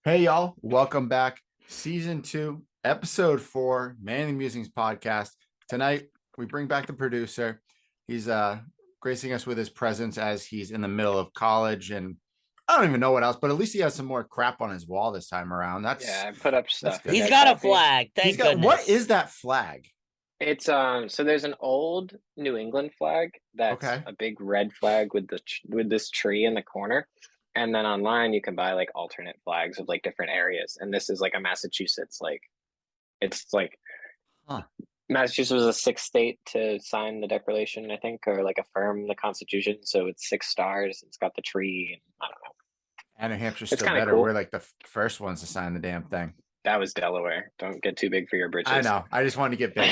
Hey, y'all. Welcome back. Season 2, Episode 4, Man and Musings podcast. Tonight, we bring back the producer. He's gracing us with his presence as he's in the middle of college, and I don't even know what else, but at least he has some more crap on his wall this time around. Yeah, I put up stuff. Good. He's got a flag. He's Thank got goodness. what is that flag? It's so there's an old New England flag that's Okay. a big red flag with this tree in the corner, and then online you can buy like alternate flags of like different areas. And this is like a Massachusetts it's like Huh. Massachusetts was the sixth state to sign the Declaration, I think, or like affirm the Constitution. So it's 6 stars. It's got the tree, and I don't know. And New Hampshire's It's still kind of better. cool. We're like the first ones to sign the damn thing. That was Delaware. Don't get too big for your britches. I know. I just wanted to get big.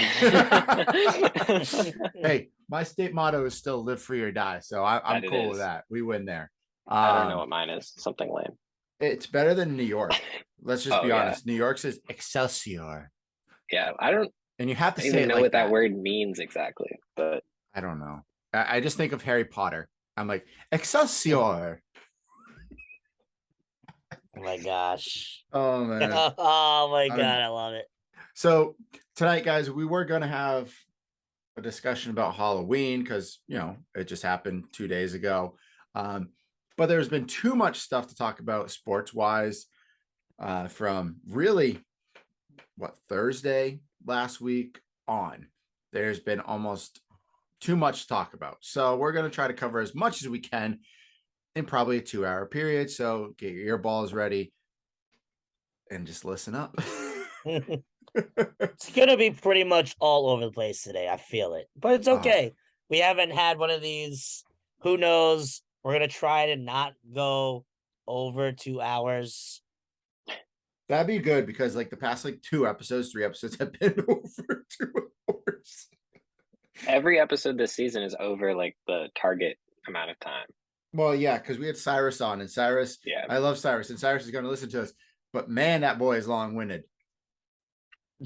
Hey, my state motto is still live free or die. So I'm cool with that. We win there. I don't know what mine is. Something lame. It's better than New York. Let's just be honest. Yeah. New York says Excelsior. Yeah, I don't And you have to say even it know like what that word means exactly, but I don't know. I just think of Harry Potter. I'm like, Excelsior. Oh my gosh. Oh, man. Oh my God, I love it. So tonight, guys, we were going to have a discussion about Halloween because, it just happened 2 days ago. But there's been too much stuff to talk about sports-wise from really, Thursday last week on. There's been almost too much to talk about. So we're going to try to cover as much as we can in probably a 2-hour period. So get your earballs ready and just listen up. It's going to be pretty much all over the place today. I feel it, but it's okay. We haven't had one of these. Who knows? We're going to try to not go over 2 hours. That'd be good because the past 3 episodes have been over 2 hours. Every episode this season is over the target amount of time. Well, yeah, because we had Cyrus on, and Cyrus, I love Cyrus, and Cyrus is going to listen to us. But man, that boy is long-winded.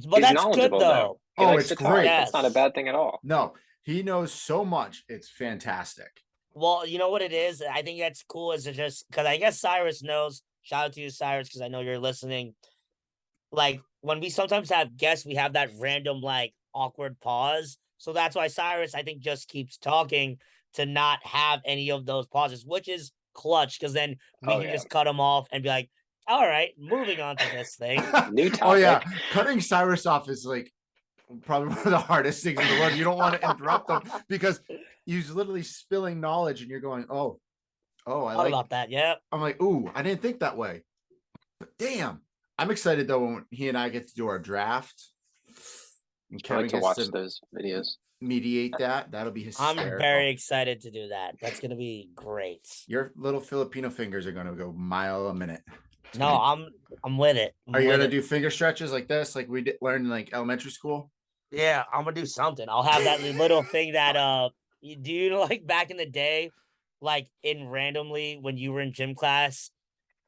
But that's good though. It's great. That's not a bad thing at all. No, he knows so much. It's fantastic. Well, you know what it is? I think that's cool is just because I guess Cyrus knows. Shout out to you, Cyrus, because I know you're listening. When we sometimes have guests, we have that random awkward pause. So that's why Cyrus, I think, just keeps talking to not have any of those pauses, which is clutch because then we can just cut him off and be like, all right, moving on to this thing. New topic. Oh, yeah. Cutting Cyrus off is probably one of the hardest things in the world. You don't want to interrupt him because he's literally spilling knowledge and you're going, I thought about that. Yeah. I'm like, ooh, I didn't think that way. But damn. I'm excited though when he and I get to do our draft. And Kevin gets to watch those videos. Mediate that. That'll be hysterical. I'm very excited to do that. That's gonna be great. Your little Filipino fingers are gonna go mile a minute. I'm with it. Are you gonna do finger stretches like this, like we learned in elementary school? Yeah, I'm gonna do something. I'll have that little thing that back in the day, in randomly when you were in gym class,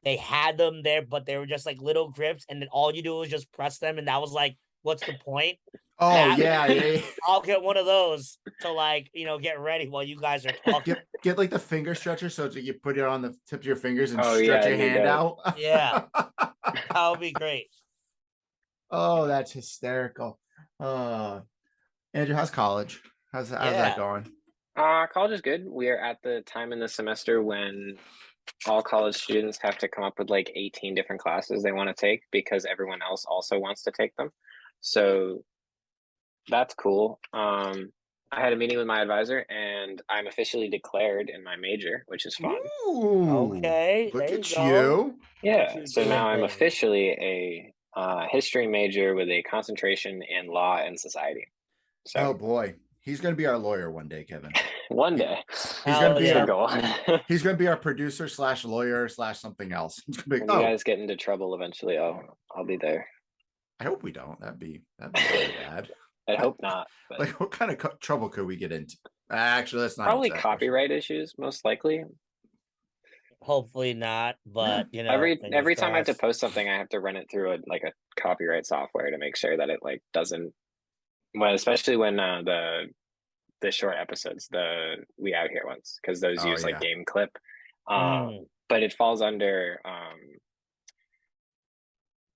they had them there, but they were just little grips, and then all you do was just press them, and that was what's the point? Oh, yeah. I'll get one of those to get ready while you guys are talking. Get the finger stretcher so you put it on the tip of your fingers and stretch your hand out. Yeah, that would be great. Oh, that's hysterical. Andrew, how's college? How's that going? College is good. We are at the time in the semester when all college students have to come up with 18 different classes they want to take because everyone else also wants to take them. So that's cool. I had a meeting with my advisor and I'm officially declared in my major, which is fun. Ooh, okay. Look at you. Yeah. So now I'm officially a history major with a concentration in law and society. So, oh boy. He's going to be our lawyer one day, Kevin. One day. He's going to be our goal. He's going to be our producer / lawyer / something else. When you guys get into trouble eventually, I'll be there. I hope we don't. That'd be really bad. I hope not. But... what kind of trouble could we get into? Actually, that's not probably copyright issues, most likely. Hopefully not, but every time I have to post something, I have to run it through a copyright software to make sure that it doesn't. Well, especially when the short episodes, the We Out Here ones, because those use game clip. But it falls under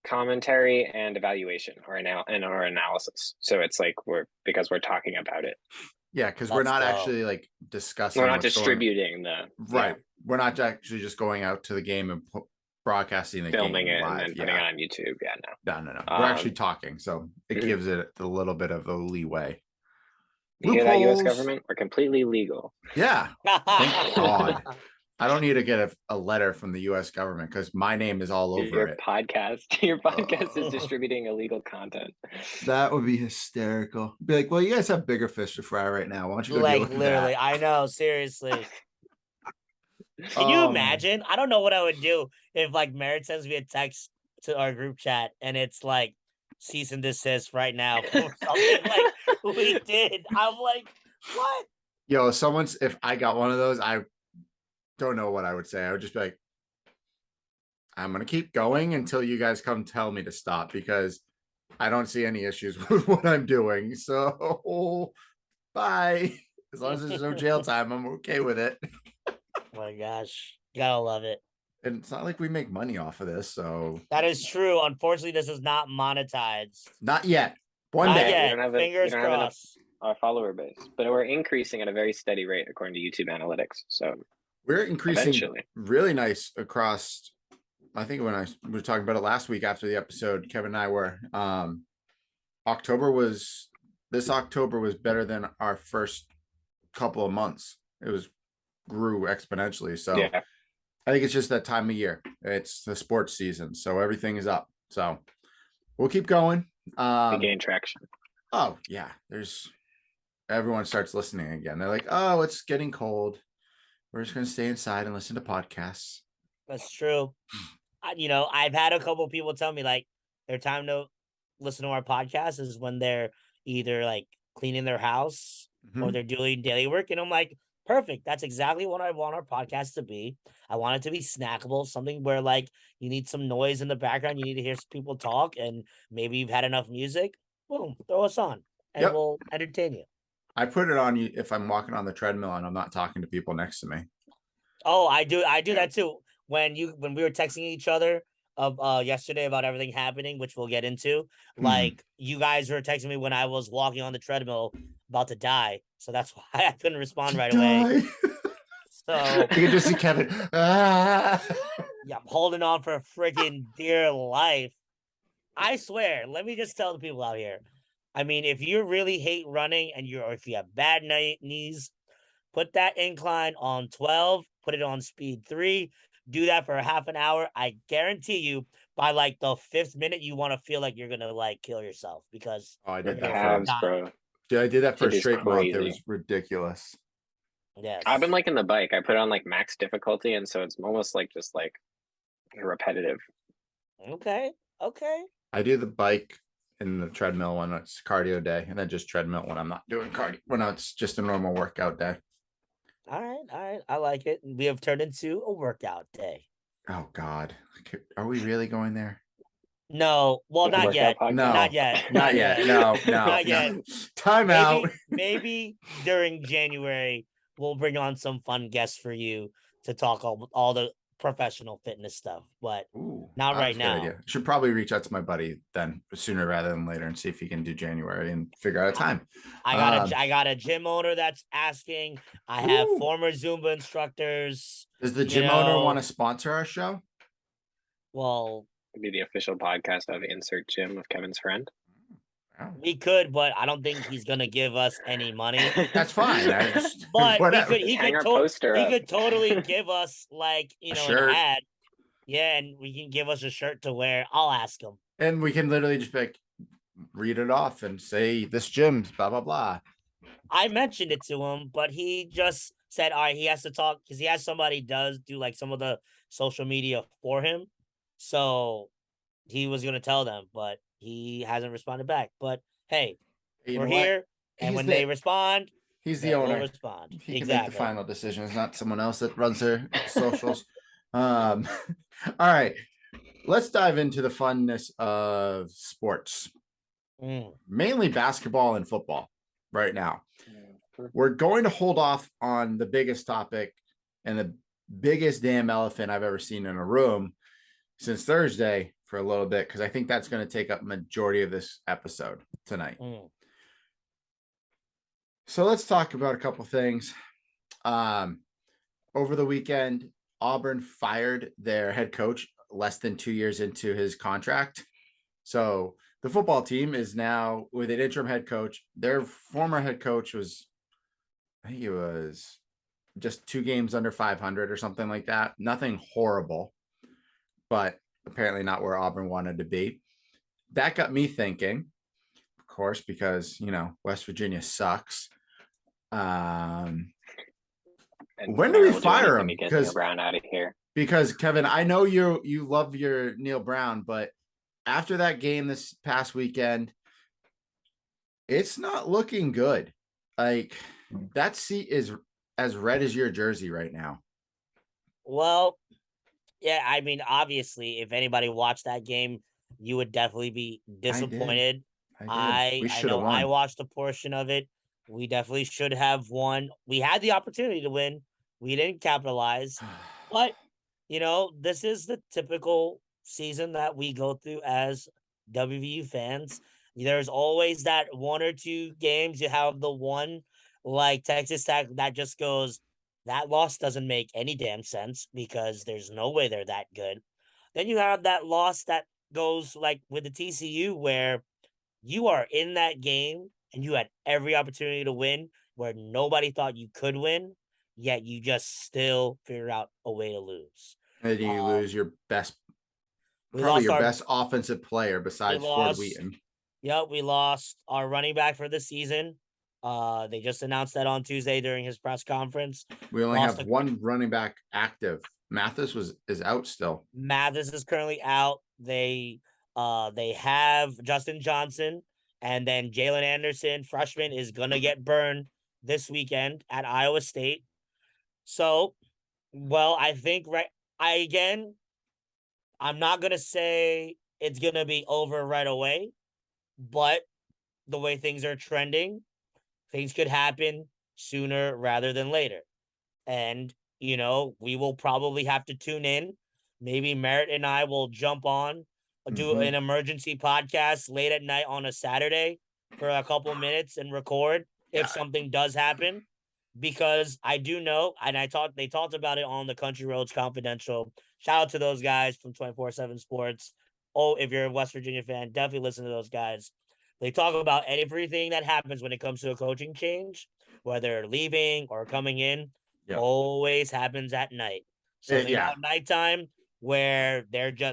commentary and evaluation or our analysis. So it's like because we're talking about it. Yeah, because we're Let's not go. actually like discussing. We're not what's distributing right. We're not actually just going out to the game and broadcasting the filming game it live. and then putting it on YouTube. Yeah, no. We're actually talking, so it gives it a little bit of a leeway. You hear that, U.S. Loopholes. government? We're completely legal. Yeah, thank God. I don't need to get a letter from the U.S. government because my name is all over Your it. Your podcast is distributing illegal content. That would be hysterical. Be like, well, you guys have bigger fish to fry right now. Why don't you go deal Like with literally, that? I know, seriously. Can you imagine? I don't know what I would do if like Merritt sends me a text to our group chat and it's like cease and desist right now for something like we did. I'm like, what? Yo, if I got one of those, I don't know what I would say. I would just be like, I'm going to keep going until you guys come tell me to stop because I don't see any issues with what I'm doing. So bye. As long as there's no jail time, I'm okay with it. Oh my gosh. Gotta love it. And it's not like we make money off of this. So that is true. Unfortunately, this is not monetized. Not yet. One Not day. yet. We don't have Fingers crossed. Our follower base, but we're increasing at a very steady rate according to YouTube analytics. So we're increasing eventually. Really nice across. I think when we were talking about it last week after the episode, Kevin and I were this October was better than our first couple of months. It grew exponentially. So yeah. I think it's just that time of year. It's the sports season, so everything is up. So we'll keep going. We gain traction. Oh yeah, everyone starts listening again. They're like, oh, it's getting cold. We're just gonna stay inside and listen to podcasts. That's true. I've had a couple people tell me like their time to listen to our podcast is when they're either like cleaning their house or they're doing daily work. And I'm like, perfect. That's exactly what I want our podcast to be. I want it to be snackable, something where like you need some noise in the background. You need to hear people talk and maybe you've had enough music. Boom, throw us on and we'll entertain you. I put it on you if I'm walking on the treadmill and I'm not talking to people next to me. Oh, I do that too. When we were texting each other yesterday about everything happening, which we'll get into, like you guys were texting me when I was walking on the treadmill about to die. So that's why I couldn't respond right away. So you can just see Kevin. Yeah, I'm holding on for freaking dear life. I swear, let me just tell the people out here. I mean, if you really hate running or if you have bad knees, put that incline on 12, put it on speed 3, do that for a half an hour. I guarantee you by like the 5th minute, you want to feel like you're going to like kill yourself because I did that calves, bro. Yeah, I did that for a straight crazy. month. It was ridiculous. Yes. I've been liking the bike. I put it on like max difficulty. And so it's almost like just like repetitive. Okay. I do the bike and the treadmill when it's cardio day, and then just treadmill when I'm not doing cardio, when it's just a normal workout day. All right. I like it. We have turned into a workout day. Oh God, are we really going there? No, well, not yet. No, not yet. Not yet. No, not yet. Time out. Maybe during January we'll bring on some fun guests for you to talk all the professional fitness stuff, but not right now. Idea. Should probably reach out to my buddy then sooner rather than later and see if he can do January and figure out a time. I got a gym owner that's asking. I have former Zumba instructors. Does the gym owner want to sponsor our show? Well, be the official podcast of Insert Gym of Kevin's friend. We could, but I don't think he's gonna give us any money. That's fine. But he could totally give us like an ad. Yeah, and we can give us a shirt to wear. I'll ask him. And we can literally just like read it off and say this gym's blah blah blah. I mentioned it to him, but he just said, all right, he has to talk because he has somebody do like some of the social media for him. So he was gonna tell them, but he hasn't responded back. But hey, we're here, and when they respond, he's the owner. Respond. He can make the final decision. It's not someone else that runs their socials. All right, let's dive into the funness of sports, mainly basketball and football right now. We're going to hold off on the biggest topic and the biggest damn elephant I've ever seen in a room since Thursday for a little bit because I think that's going to take up majority of this episode tonight. So let's talk about a couple things. Over the weekend, Auburn fired their head coach less than 2 years into his contract. So the football team is now with an interim head coach. Their former head coach was, I think it was just 2 games under 500 or something like that. Nothing horrible, but apparently not where Auburn wanted to be. That got me thinking, of course, because, West Virginia sucks. And When do we Merrill fire anything him? to get Neil Brown out of here. Because Kevin, I know you love your Neil Brown, but after that game this past weekend, it's not looking good. Like that seat is as red as your jersey right now. Well, yeah, I mean, obviously, if anybody watched that game, you would definitely be disappointed. I I know I watched a portion of it. We definitely should have won. We had the opportunity to win. We didn't capitalize. But, this is the typical season that we go through as WVU fans. There's always that 1 or 2 games you have the one like Texas Tech that just goes, that loss doesn't make any damn sense because there's no way they're that good. Then you have that loss that goes like with the TCU where you are in that game and you had every opportunity to win where nobody thought you could win, yet you just still figure out a way to lose. And you lose your best, best offensive player besides Ford Wheaton. Yep, we lost our running back for the season. They just announced that on Tuesday during his press conference. We only have one running back active. Mathis is out still. Mathis is currently out. They have Justin Johnson, and then Jalen Anderson, freshman, is gonna get burned this weekend at Iowa State. So, I think I'm not gonna say it's gonna be over right away, but the way things are trending, things could happen sooner rather than later. And, we will probably have to tune in. Maybe Merritt and I will jump on, do an emergency podcast late at night on a Saturday for a couple minutes and record if something does happen. Because I do know, and they talked about it on the Country Roads Confidential. Shout out to those guys from 24/7 Sports. Oh, if you're a West Virginia fan, definitely listen to those guys. They talk about everything that happens when it comes to a coaching change, whether leaving or coming in, always happens at night. Something about nighttime where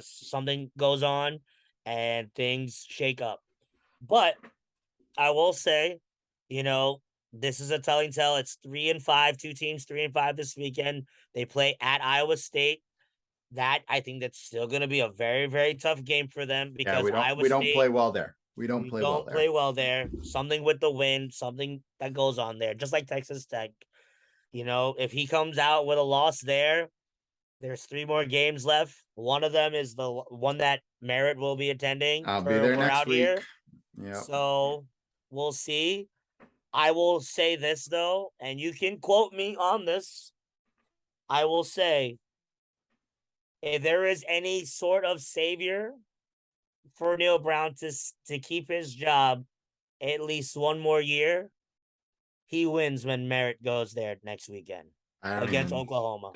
something goes on and things shake up. But I will say, this is a telling tale. It's 3-5, 2 teams, 3-5 this weekend. They play at Iowa State. I think that's still going to be a very, very tough game for them because we don't play well there. We don't play well there. Something with the wind, something that goes on there, just like Texas Tech. If he comes out with a loss there, there's 3 more games left. One of them is the one that Merritt will be attending. I'll be there next week. Yeah. So we'll see. I will say this, though, and you can quote me on this. I will say, if there is any sort of savior for Neil Brown to keep his job at least one more year, he wins when Merritt goes there next weekend against Oklahoma.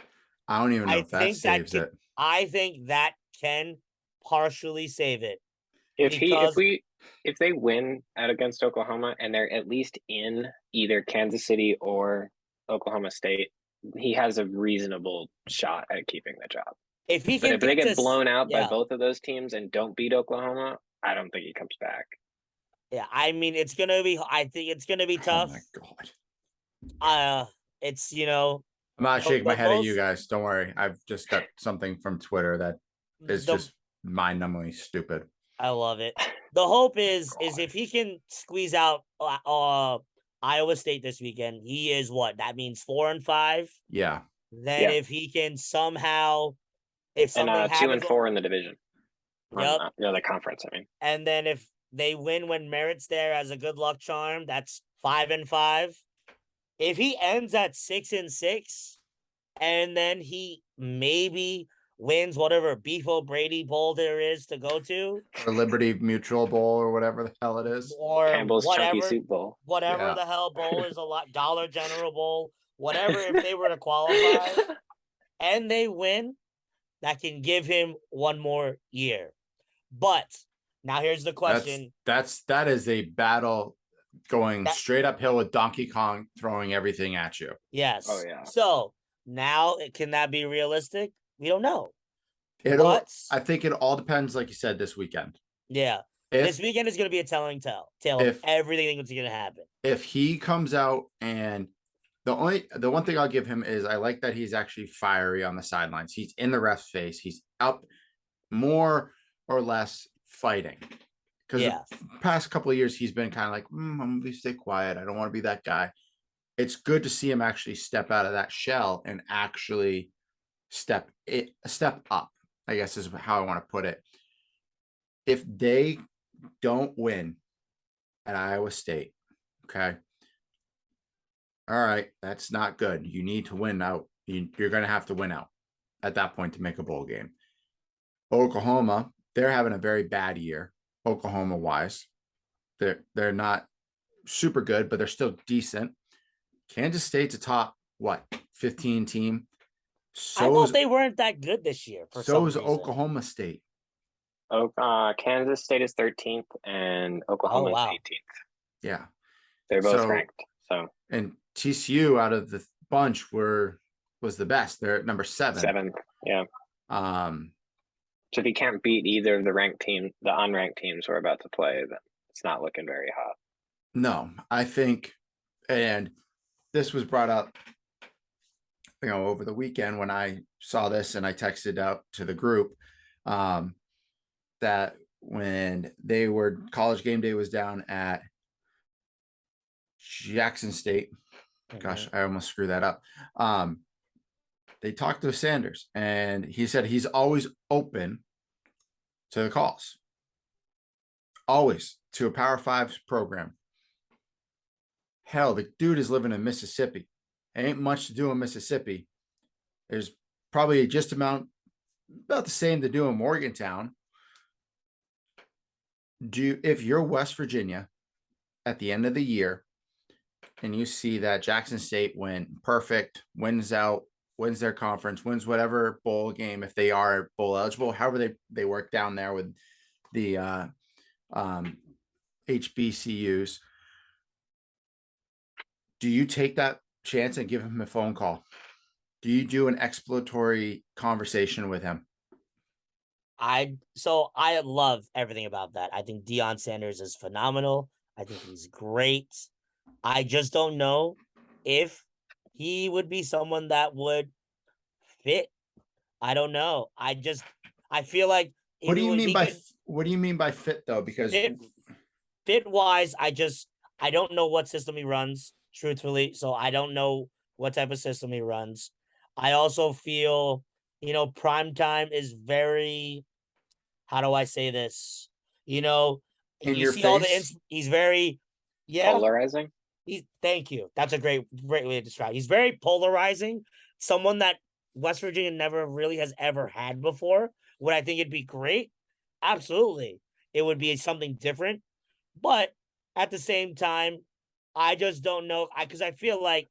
I don't even know if that saves it. I think that can partially save it. If they win against Oklahoma and they're at least in either Kansas City or Oklahoma State, he has a reasonable shot at keeping the job. If they get blown out by both of those teams and don't beat Oklahoma, I don't think he comes back. Yeah, I mean I think it's gonna be tough. Oh my god. It's I'm not shaking my head at you guys. Don't worry. I've just got something from Twitter that is just mind-numbingly stupid. I love it. The hope is if he can squeeze out Iowa State this weekend, he is what? That means 4-5. Yeah. Then if he can somehow, if something happens, 2-4 in the division. Yep. The conference. I mean. And then if they win when Merritt's there as a good luck charm, that's 5-5. If he ends at 6-6, and then he maybe wins whatever Beefo Brady Bowl there is to go to, or Liberty Mutual Bowl or whatever the hell it is. or Campbell's Chunky whatever Soup Bowl. whatever Yeah. the hell bowl is, a lot Dollar General Bowl, whatever. If they were to qualify and they win, that can give him one more year. But now here's the question. That is a battle going That- straight uphill with Donkey Kong throwing everything at you. Yes. Oh, yeah. So now, can that be realistic? We don't know. I think it all depends, like you said, this weekend. Yeah. This weekend is going to be a telling tale of everything that's going to happen. If he comes out, and the one thing I'll give him is I like that he's actually fiery on the sidelines. He's in the ref's face. He's up more or less fighting. Because the past couple of years, he's been kind of like, I'm going to stay quiet. I don't want to be that guy. It's good to see him actually step out of that shell and actually step up, I guess is how I want to put it. If they don't win at Iowa State, okay, all right, that's not good. You need to win out. You're going to have to win out at that point to make a bowl game. Oklahoma, they're having a very bad year, Oklahoma-wise. They're not super good, but they're still decent. Kansas State's a top, 15 team. I thought they weren't that good this year. So is Oklahoma State. Kansas State is 13th and Oklahoma is 18th. Yeah. They're both ranked. So, and TCU out of the bunch was the best. They're at number 7. 7th. Yeah. So if you can't beat either of the unranked teams we're about to play, then it's not looking very hot. No, I think, and this was brought up, over the weekend when I saw this and I texted out to the group, that when college game day was down at Jackson State, gosh, I almost screwed that up. They talked to Sanders and he said he's always open to the calls, always, to a Power 5 program. Hell, the dude is living in Mississippi. Ain't much to do in Mississippi. There's probably just about the same to do in Morgantown. If you're West Virginia at the end of the year and you see that Jackson State went perfect, wins their conference, wins whatever bowl game, if they are bowl eligible, however they work down there with the HBCUs, do you take that chance and give him a phone call? Do you do an exploratory conversation with him? I love everything about that. I think Deion Sanders is phenomenal. I think he's great. I just don't know if he would be someone that would fit. I don't know. I feel like what do you mean by fit though? Because fit wise, I don't know what system he runs, truthfully. So I don't know what type of system he runs. I also feel, primetime is very, how do I say this? In your face? He's very, polarizing. Thank you. That's a great way to describe it. He's very polarizing. Someone that West Virginia never really has ever had before. Would I think it'd be great? Absolutely. It would be something different. But at the same time, I just don't know. Because I feel like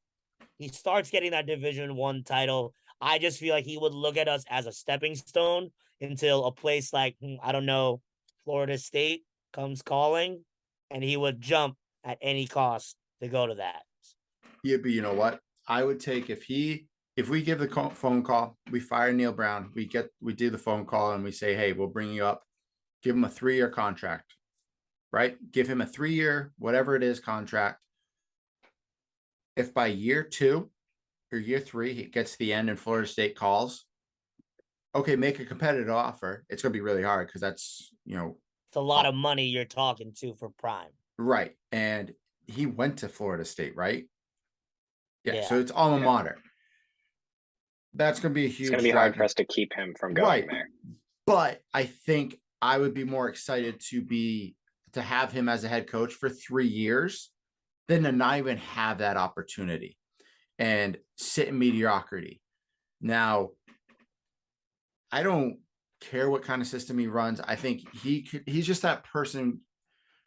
he starts getting that Division I title. I just feel like he would look at us as a stepping stone until a place like, I don't know, Florida State comes calling, and he would jump at any cost to go to that. Yeah, but you know what? I would take if we give the phone call, we fire Neil Brown, we do the phone call and we say, hey, we'll bring you up, give him a 3-year contract, right? Give him a 3-year, whatever it is, contract. If by year 2 or year 3, he gets to the end and Florida State calls, okay, make a competitive offer. It's going to be really hard because that's, it's a lot of money you're talking to for prime. Right. And he went to Florida State, right? Yeah. So it's alma mater. That's going to be a huge. It's going to be hard for us to keep him from going there. But I think I would be more excited to have him as a head coach for 3 years than to not even have that opportunity and sit in mediocrity. Now, I don't care what kind of system he runs. I think he's just that person.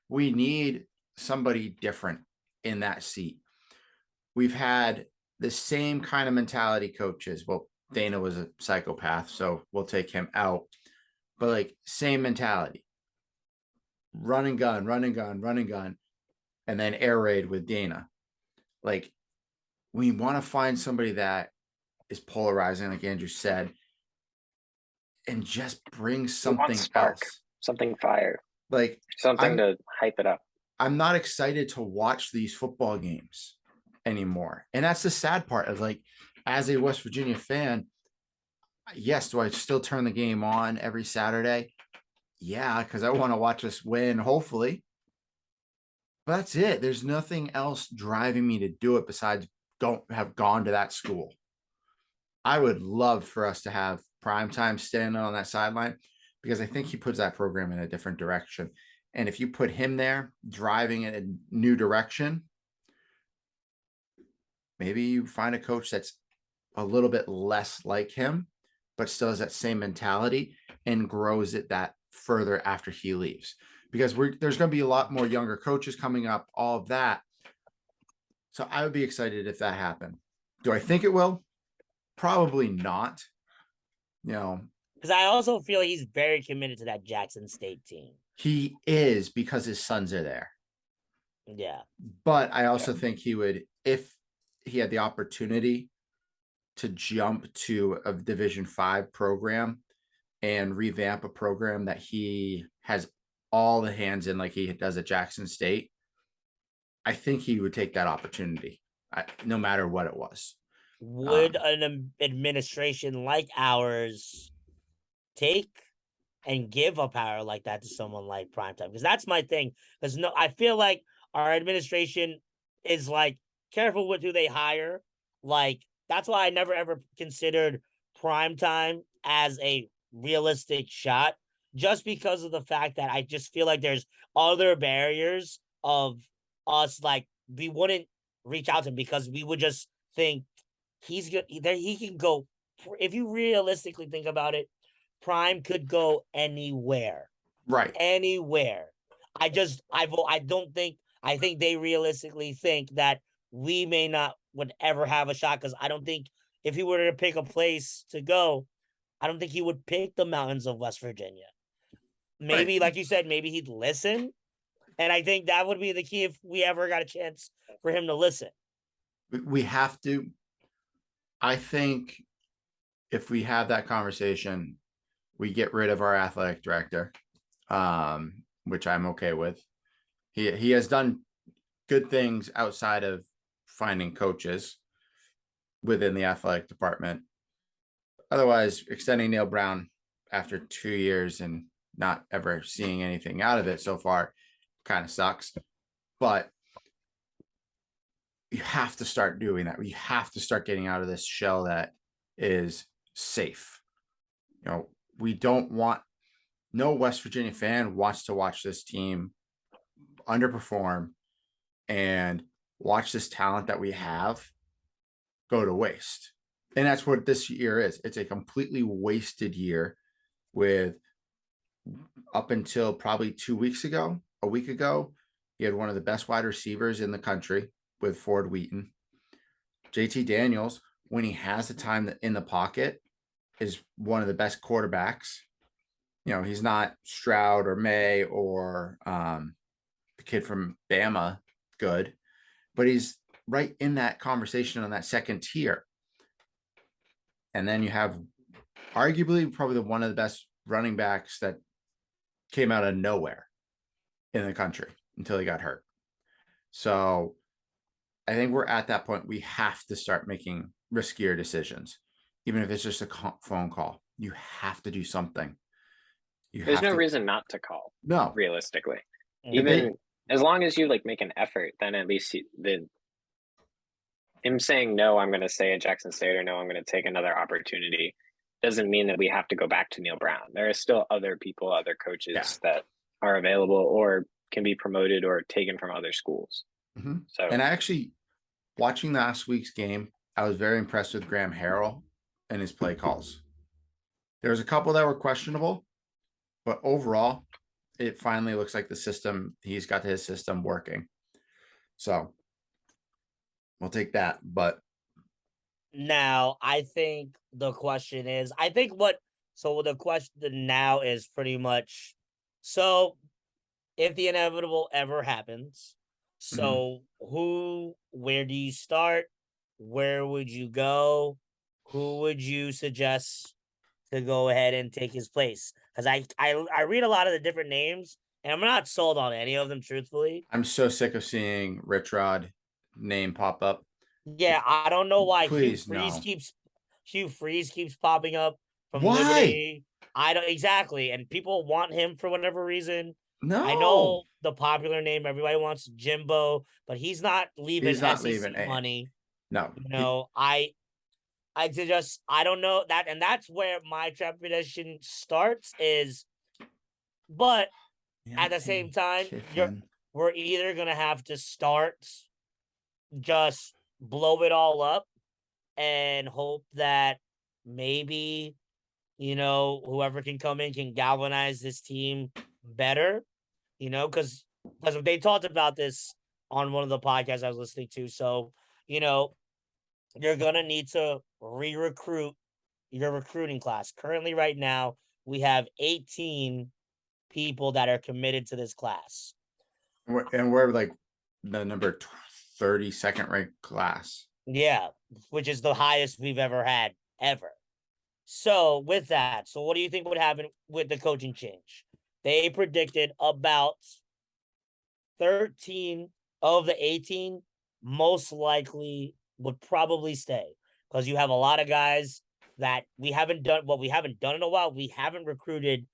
We need somebody different in that seat. We've had the same kind of mentality coaches. Well, Dana was a psychopath, so we'll take him out. But like same mentality. Run and gun, run and gun, run and gun, and then air raid with Dana. Like we want to find somebody that is polarizing, like Andrew said, and just bring We something want spark, else. something fire, Like something to hype it up. I'm not excited to watch these football games anymore. And that's the sad part of like, as a West Virginia fan, yes, do I still turn the game on every Saturday? Yeah, because I want to watch us win, hopefully. But that's it. There's nothing else driving me to do it besides don't have gone to that school. I would love for us to have primetime standing on that sideline because I think he puts that program in a different direction. And if you put him there driving in a new direction, maybe you find a coach that's a little bit less like him, but still has that same mentality and grows it that further after he leaves. Because there's going to be a lot more younger coaches coming up, all of that. So I would be excited if that happened. Do I think it will? Probably not. You know, Because I also feel he's very committed to that Jackson State team. he is because his sons are there. Yeah. But I also think he would, if he had the opportunity to jump to a Division 5 program and revamp a program that he has all the hands in, like he does at Jackson State, I think he would take that opportunity, no matter what it was. Would an administration like ours take and give a power like that to someone like Primetime? Because that's my thing. Because no, I feel like our administration is like careful with who they hire. Like that's why I never ever considered Primetime as a realistic shot, just because of the fact that I just feel like there's other barriers of us. Like we wouldn't reach out to him because we would just think he's good. He can go. If you realistically think about it, Prime could go anywhere, Right. anywhere. I don't think, I think they realistically think that we may not would ever have a shot because I don't think if he were to pick a place to go, I don't think he would pick the mountains of West Virginia. Maybe, Right. like you said, maybe he'd listen. And I think that would be the key if we ever got a chance for him to listen. We have to. I think if we have that conversation, we get rid of our athletic director, which I'm okay with. He has done good things outside of finding coaches within the athletic department. Otherwise, extending Neil Brown after 2 years and not ever seeing anything out of it so far kind of sucks. But you have to start doing that. You have to start getting out of this shell that is safe. You know, we don't want, no West Virginia fan wants to watch this team underperform and watch this talent that we have go to waste. And that's what this year is. It's a completely wasted year with, up until probably 2 weeks ago, a week ago, he had one of the best wide receivers in the country with Ford Wheaton. JT Daniels, when he has the time in the pocket, is one of the best quarterbacks. You know, he's not Stroud or May or the kid from Bama good, but he's right in that conversation on that second tier. And then you have arguably probably one of the best running backs that came out of nowhere in the country until he got hurt. So I think we're at that point. We have to start making riskier decisions, even if it's just a phone call. You have to do something. There's no reason not to call. No, realistically, Mhm. even as long as you like make an effort, then at least him saying no, I'm going to stay at Jackson State, or no, I'm going to take another opportunity, doesn't mean that we have to go back to Neil Brown. There are still other people, other coaches that are available or can be promoted or taken from other schools. Mm-hmm. So, and actually, watching last week's game, I was very impressed with Graham Harrell and his play calls. There's a couple that were questionable, but overall, it finally looks like the system, he's got his system working. So we'll take that. But Now, I think the question is, so the question now is pretty much, so if the inevitable ever happens, so where do you start? Where would you go? Who would you suggest to go ahead and take his place? Because I read a lot of the different names, and I'm not sold on any of them, truthfully. I'm so sick of seeing Rich Rod name pop up. Yeah, I don't know why Please, no. Hugh Freeze keeps popping up from Why? Liberty. I don't exactly, and people want him for whatever reason. I No. know the popular name everybody wants Jimbo, but he's not leaving He's not SEC leaving. money. No. I just I don't know that, and that's where my trepidation starts. But at the same time, we're either gonna have to start just blow it all up and hope that maybe whoever can come in can galvanize this team better, because they talked about this on one of the podcasts I was listening to. So, you're gonna need to re-recruit your recruiting class. Currently, right now, we have 18 people that are committed to this class. And we're like the number 32nd ranked class. Yeah, which is the highest we've ever had, ever. So, with that, what do you think would happen with the coaching change? They predicted about 13 of the 18 most likely would probably stay, because you have a lot of guys that we haven't done in a while. We haven't recruited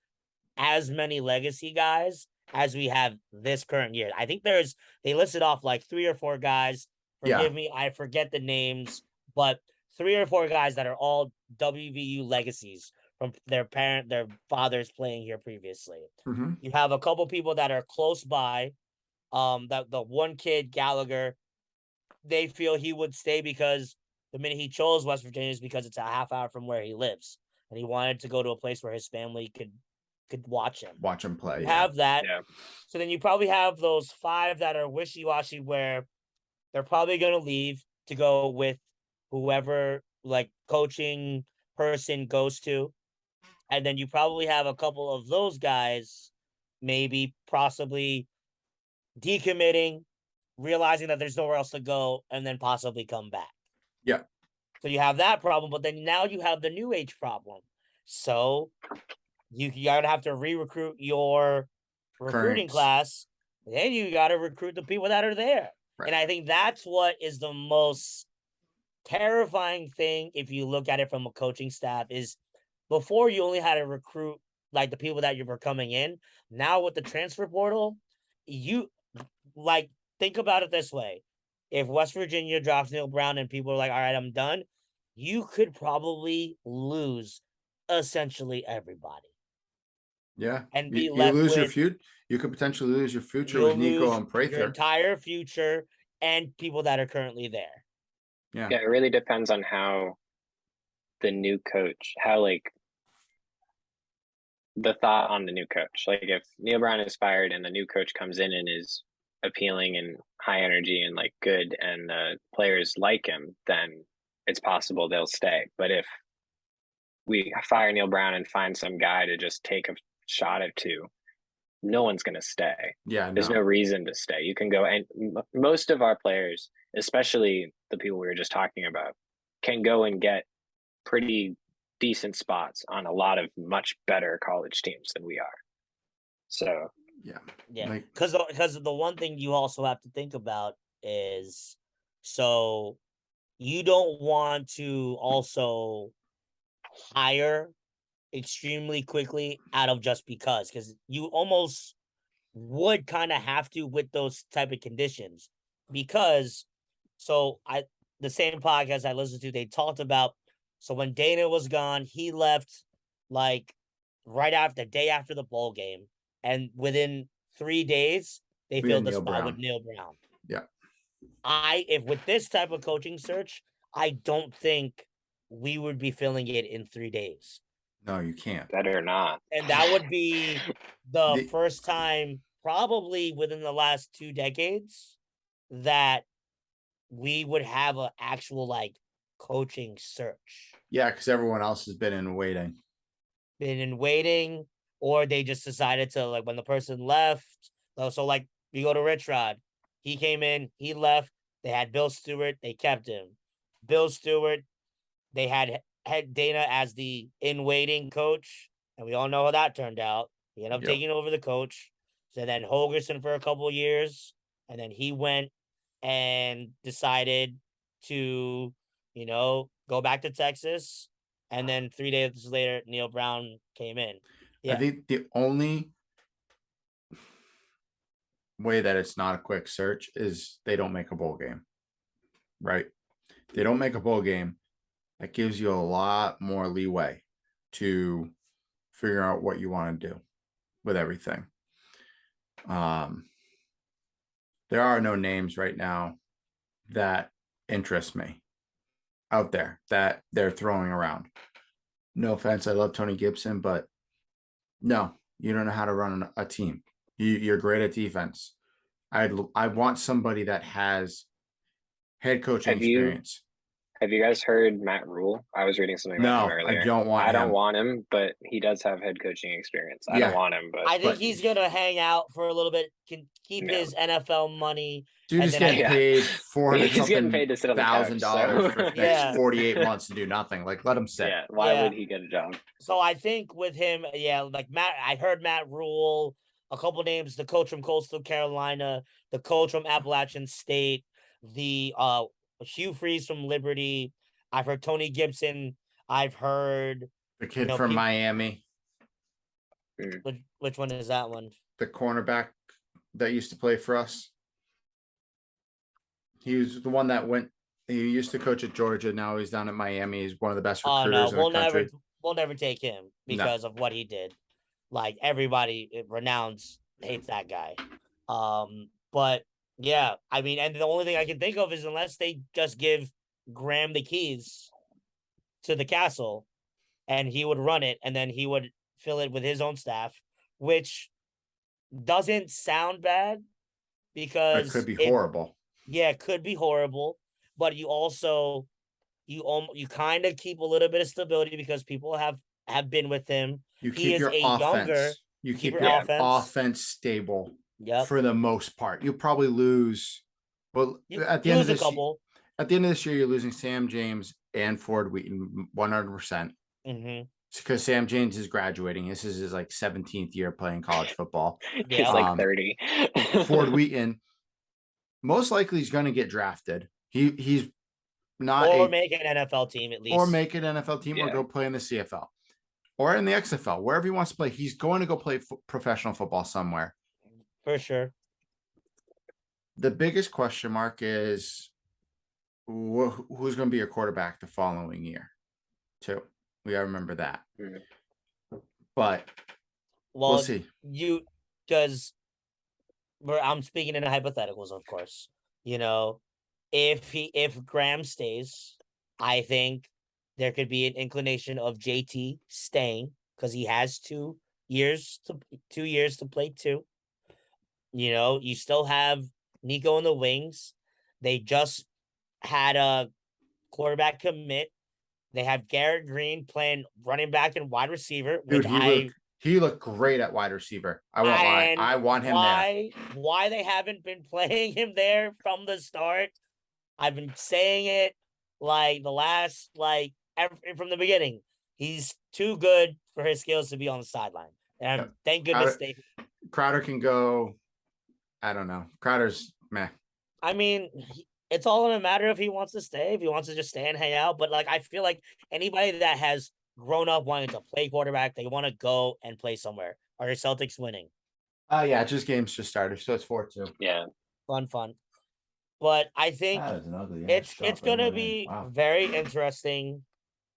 as many legacy guys as we have this current year. I think they listed off like 3 or 4 guys. Forgive me, I forget the names, but 3 or 4 guys that are all WVU legacies from their fathers playing here previously. You have a couple people that are close by. That the one kid Gallagher, they feel he would stay because the minute he chose West Virginia is because it's a half hour from where he lives, and he wanted to go to a place where his family could watch him play. Have that. Yeah. So then you probably have those 5 that are wishy-washy, where they're probably going to leave to go with whoever like coaching person goes to. And then you probably have a couple of those guys maybe possibly decommitting, realizing that there's nowhere else to go, and then possibly come back. Yeah. So you have that problem, but then now you have the new age problem. So you gotta have to re-recruit your recruiting class. Then you gotta recruit the people that are there. Right. And I think that's what is the most terrifying thing if you look at it from a coaching staff is before you only had to recruit like the people that you were coming in. Now with the transfer portal, you like think about it this way. If West Virginia drops Neil Brown and people are like, all right, I'm done, you could probably lose essentially everybody. Yeah. And be left with your future. You could potentially lose your future with Nico and Prather. Your entire future and people that are currently there. Yeah, it really depends on how the new coach, the thought on the new coach. Like if Neil Brown is fired and the new coach comes in and is appealing and high energy and like good and the players like him, then it's possible they'll stay. But if we fire Neil Brown and find some guy to just take a shot or two, no one's going to stay. Yeah, there's no reason to stay. You can go, and most of our players, especially the people we were just talking about, can go and get pretty decent spots on a lot of much better college teams than we are. So yeah, because the one thing you also have to think about is, so you don't want to also hire extremely quickly out of just because you almost would kind of have to with those type of conditions. Because the same podcast I listened to, they talked about, so when Dana was gone, he left like right after the day after the bowl game, and within 3 days they filled the spot with Neil Brown. Yeah. If with this type of coaching search, I don't think we would be filling it in 3 days. No, you can't. Better not. And that would be the The- first time, probably within the last 2 decades, that we would have an actual like coaching search. Yeah, because everyone else has been in waiting. Been in waiting, or they just decided to, like, when the person left. So like we go to Rich Rod, he came in, he left. They had Bill Stewart, they kept him. Bill Stewart, they had Dana as the in waiting coach, and we all know how that turned out. He ended up Yep. taking over the coach. So then Holgerson for a couple years, and then he went and decided to, go back to Texas. And then 3 days later, Neil Brown came in. I Yeah, think the only way that it's not a quick search is they don't make a bowl game, right? They don't make a bowl game. That gives you a lot more leeway to figure out what you want to do with everything. There are no names right now that interest me out there that they're throwing around. No offense, I love Tony Gibson, but no, you don't know how to run a team. You're great at defense. I want somebody that has head coaching Have you experience. have you guys heard Matt Rule? I was reading something about him No, I earlier. don't want I don't him. want him, but he does have head coaching experience. I don't Yeah. want him, but I think But- he's gonna hang out for a little bit, can keep Yeah. his NFL money. Dude And is then getting Yeah. paid $400 He's getting paid to sit on the couch, $1,000 so- for the next Yeah. 48 months to do nothing. Like, let him sit. yeah, why Yeah. would he get a job? So I think with him, yeah, like I heard Matt Rule, a couple names, the coach from Coastal Carolina, the coach from Appalachian State, the Hugh Freeze from Liberty. I've heard Tony Gibson. I've heard The kid No, from he- Miami, which one is that one? the cornerback that used to play for us. He was the one that went. He used to coach at Georgia. Now he's down at Miami. He's one of the best Oh recruiters no, in the country. we'll never take him because of what he did. Like everybody renowned hates that guy. But yeah, I mean, and the only thing I can think of is unless they just give Graham the keys to the castle and he would run it and then he would fill it with his own staff, which doesn't sound bad because It could be horrible. Yeah, it could be horrible, but you also you kind of keep a little bit of stability because people have been with him. You He keep is your a offense. younger- You keep your your offense. offense stable Yep. for the most part. You'll probably lose. Well, You at the end of lose a this, couple. at the end of this year, you're losing Sam James and Ford Wheaton 100%. Mm-hmm. Because Sam James is graduating. This is his like 17th year playing college football. He's Yeah. like 30. Ford Wheaton, most likely he's going to get drafted. He's not Or make an NFL team at least. or make an NFL team or Yeah. go play in the CFL or in the XFL, wherever he wants to play. He's going to go play professional football somewhere. For sure. The biggest question mark is who's going to be your quarterback the following year, too. We got to remember that. Mhm. But Well, we'll see. because I'm speaking in hypotheticals, of course. If Graham stays, I think there could be an inclination of JT staying because he has 2 years to play too. You still have Nico in the wings. They just had a quarterback commit. They have Garrett Green playing running back and wide receiver, which Dude, he looked great at wide receiver. I won't lie. and I want him there. Why they haven't been playing him there from the start? I've been saying it like the last from the beginning. He's too good for his skills to be on the sideline. And Yep. thank goodness Crowder can go. I don't know. Crowder's meh. I mean, it's all in a matter if he wants to stay, if he wants to just stay and hang out. But I feel like anybody that has grown up wanting to play quarterback, they want to go and play somewhere. Are your Celtics winning? Yeah, games just started, so it's 4-2. Yeah. Fun. But I think That is an ugly. it's gonna be very interesting.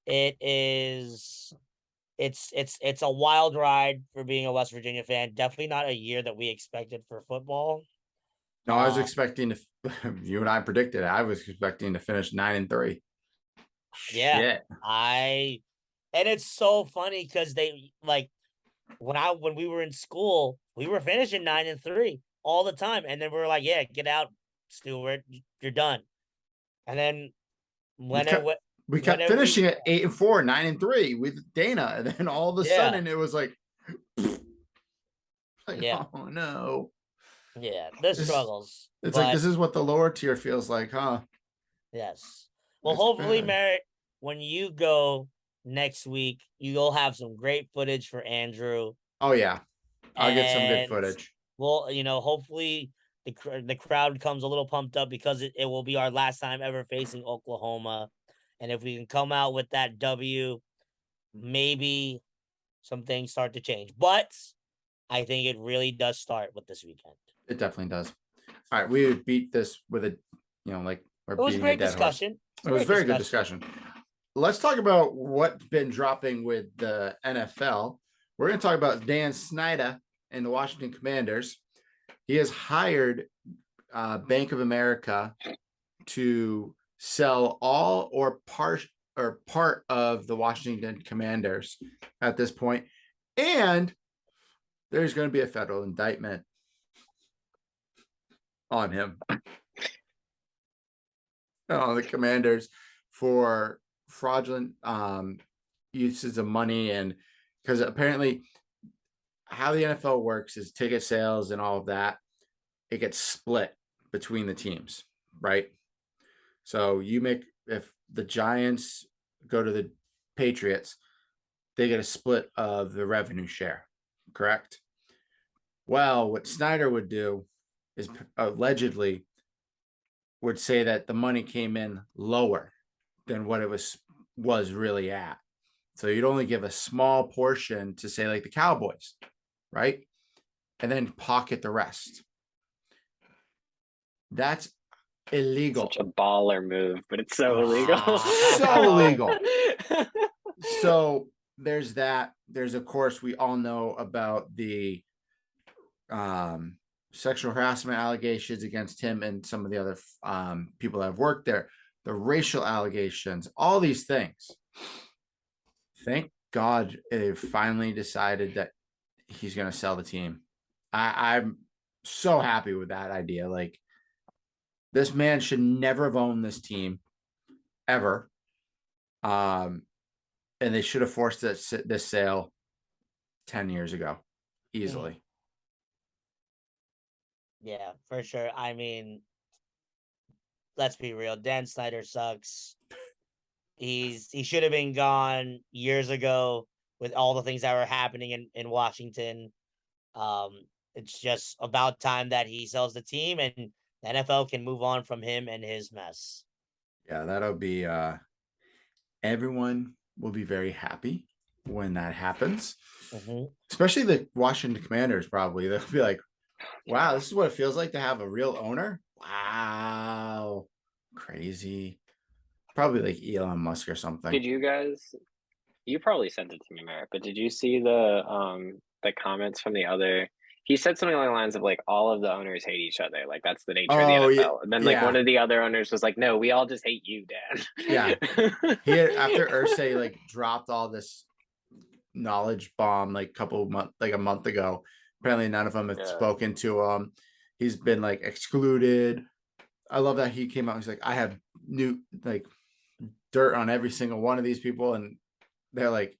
It is. It's a wild ride for being a West Virginia fan. Definitely not a year that we expected for football. No, I was expecting to. You and I predicted it. I was expecting to finish 9-3. Yeah. Shit. I And it's so funny because they like when we were in school, we were finishing 9-3 all the time, and then we were like, "Yeah, get out, Stewart, you're done." And then We when it kept wa- we when kept it finishing at 8-4, 9-3 with Dana, and then all of a yeah sudden it was like, yeah oh no. the This struggles, it's like but this is what the lower tier feels like, huh? yes. Well, It's hopefully, bad. Merritt, when you go next week, you'll have some great footage for Andrew, Oh yeah. I'll get some good and footage. well, hopefully the crowd comes a little pumped up because it will be our last time ever facing Oklahoma, and if we can come out with that W, maybe some things start to change. But I think it really does start with this weekend. It definitely does. All right, we would beat this with a, like we're It was a beating a great dead horse. discussion. It was very good discussion. Let's talk about what's been dropping with the NFL. We're going to talk about Dan Snyder and the Washington Commanders. He has hired Bank of America to sell all or part of the Washington Commanders at this point, and there's going to be a federal indictment on him, on the Commanders, for fraudulent uses of money, and because apparently how the NFL works is ticket sales and all of that, it gets split between the teams, right? So if the Giants go to the Patriots, they get a split of the revenue share, correct? Well, what Snyder would do is allegedly would say that the money came in lower than what it was really at. So you'd only give a small portion to, say, like the Cowboys, right? And then pocket the rest. That's illegal. Such a baller move, but it's so illegal. So illegal. So there's that. There's, of course, we all know about the sexual harassment allegations against him and some of the other people that have worked there, the racial allegations, all these things. Thank God they finally decided that he's going to sell the team. I'm so happy with that idea. Like, this man should never have owned this team ever. And they should have forced this sale 10 years ago, easily. Yeah, for sure. I mean, let's be real. Dan Snyder sucks. He should have been gone years ago with all the things that were happening in Washington. It's just about time that he sells the team and the NFL can move on from him and his mess. Yeah, that'll be everyone will be very happy when that happens. Especially the Washington Commanders, probably. They'll be like, wow, this is what it feels like to have a real owner. Wow. Crazy. Probably like Elon Musk or something. Did you guys? You probably sent it to me, Merritt, but did you see the comments from the other? He said something along the lines of like all of the owners hate each other, like that's the nature of the NFL. And then like one of the other owners was like, "No, we all just hate you, Dan." Yeah. He had, after Irsay like dropped all this knowledge bomb like a month ago. Apparently none of them have spoken to him. He's been like excluded. I love that he came out. He's like, I have new like dirt on every single one of these people, and they're like,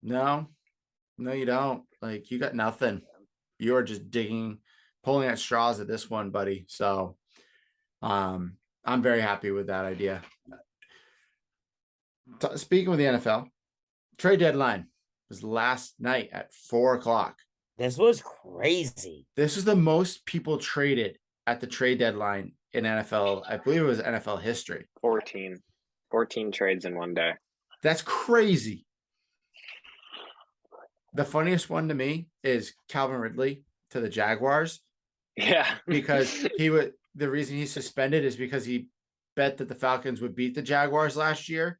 no, you don't. Like, you got nothing. You're just pulling at straws at this one, buddy. So I'm very happy with that idea. Speaking with the NFL, trade deadline was last night at 4:00. This was crazy. This is the most people traded at the trade deadline in NFL. I believe it was NFL history. 14 trades in one day. That's crazy. The funniest one to me is Calvin Ridley to the Jaguars. Yeah. Because the reason he's suspended is because he bet that the Falcons would beat the Jaguars last year.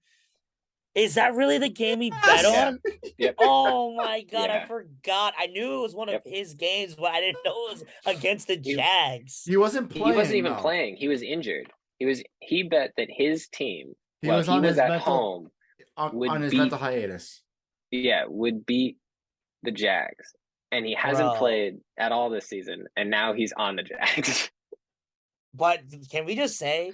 Is that really the game he bet on? Yep. Oh my God, Yeah. I forgot. I knew it was one of his games, but I didn't know it was against the Jags. He wasn't playing. He wasn't even playing. He was injured. He bet that his team, he was at home, on his beat mental hiatus. would beat the Jags, and he hasn't Bro. played at all this season, and now he's on the Jags. But can we just say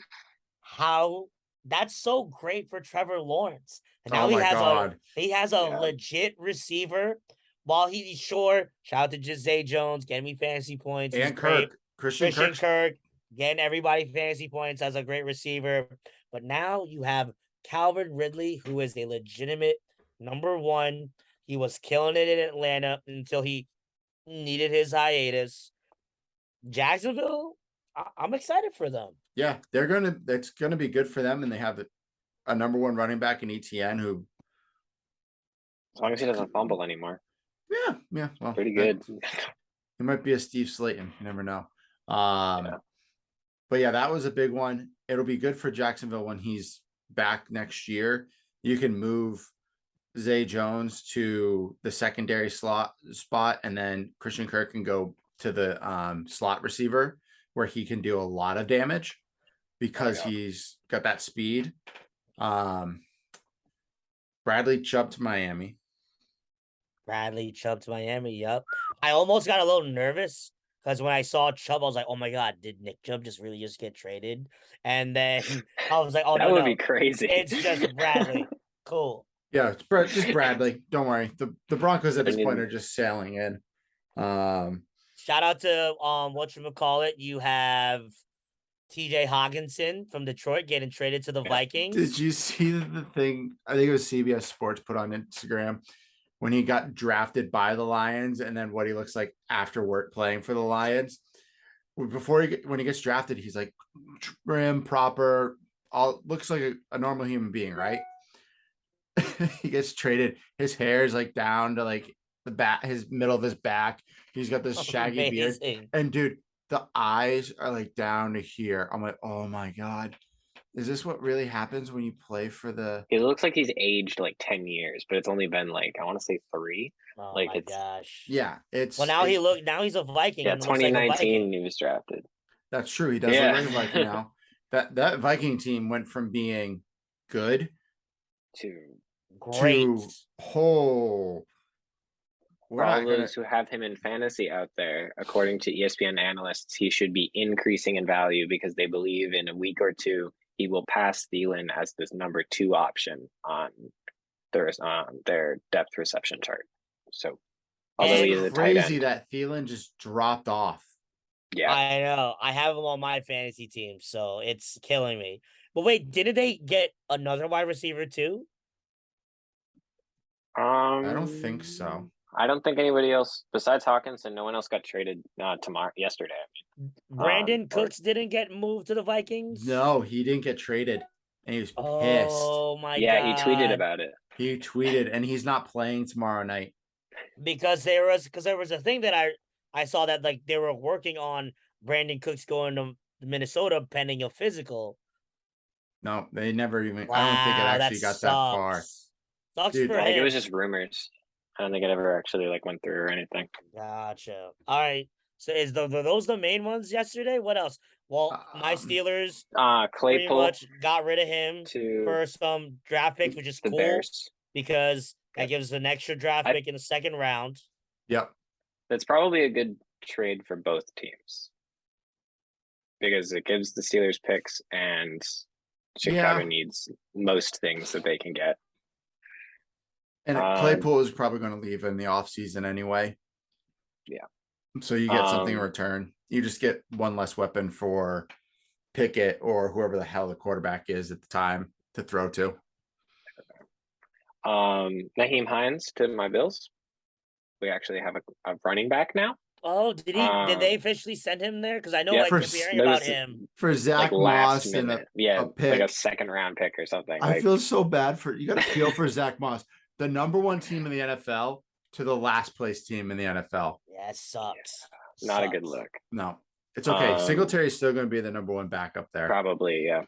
how that's so great for Trevor Lawrence? And now Oh my God. he has a Yeah. legit receiver. While he's sure, shout out to Zay Jones, getting me fantasy points. He's And great. Kirk. Christian Kirk, getting everybody fantasy points as a great receiver. But now you have Calvin Ridley, who is a legitimate number one. He was killing it in Atlanta until he needed his hiatus. Jacksonville, I'm excited for them. Yeah, it's gonna be good for them, and they have a number one running back in ETN who, As long as he doesn't fumble anymore, yeah, well, pretty good. He might be a Steve Slayton. You never know. Yeah. But yeah, that was a big one. It'll be good for Jacksonville when he's back next year. You can move Zay Jones to the secondary slot spot, and then Christian Kirk can go to the slot receiver where he can do a lot of damage because he's got that speed. Bradley Chubb to Miami. Yep. I almost got a little nervous because when I saw Chubb, I was like, "Oh my God, did Nick Chubb just get traded?" And then I was like, "Oh that no, would be crazy. It's just Bradley." Cool. Yeah, it's just Bradley. Don't worry. The Broncos at this point are just sailing in. Shout out to whatchamacallit. You have TJ Hawkinson from Detroit getting traded to the Vikings. Did you see the thing? I think it was CBS Sports put on Instagram when he got drafted by the Lions, and then what he looks like after work playing for the Lions. When he gets drafted, he's like trim, proper, all looks like a normal human being, right? He gets traded. His hair is like down to like the back, his middle of his back. He's got this shaggy beard, and dude, the eyes are like down to here. I'm like, oh my God. Is this what really happens when you play for the? He looks like he's aged like 10 years, but it's only been like, I want to say 3. Oh like my gosh. Yeah, it's well now he's a Viking. Yeah, and 2019 he was drafted. That's true. He does look like a Viking now. That Viking team went from being good to great. For all those who have him in fantasy out there, according to ESPN analysts, he should be increasing in value because they believe in a week or two he will pass Thielen as this number 2 option on their depth reception chart. So, although he is a tight crazy end, that Thielen just dropped off. Yeah, I know. I have him on my fantasy team, so it's killing me. But wait, didn't they get another wide receiver too? I don't think so. I don't think anybody else besides Hawkinson. No one else got traded yesterday. Brandon Cooks didn't get moved to the Vikings. No, he didn't get traded, and he was pissed. Oh my God! Yeah, he tweeted about it. He tweeted, and he's not playing tomorrow night because there was a thing that I saw that like they were working on Brandon Cooks going to Minnesota pending a physical. No, they never even. Wow, I don't think it actually got that far. Sucks for him. I think it was just rumors. I don't think it ever actually like went through or anything. Gotcha. All right. So were those the main ones yesterday? What else? Well, my Steelers Claypool pretty much got rid of him for some draft picks, which is cool Bears. Because that gives us an extra draft pick in the second round. Yep. That's probably a good trade for both teams because it gives the Steelers picks and Chicago needs most things that they can get. And Claypool is probably going to leave in the offseason anyway. Yeah. So you get something in return. You just get one less weapon for Pickett or whoever the hell the quarterback is at the time to throw to. Naheem Hines to my Bills. We actually have a running back now. Oh, did they officially send him there? Because I know I kept hearing about him. For Zach Moss and a pick. Like a second round pick or something. I feel so bad you got to feel for Zach Moss. The number one team in the NFL to the last place team in the NFL. Yeah, it sucks. Not a good look. No, it's okay. Singletary is still going to be the number one backup there. Probably, yeah.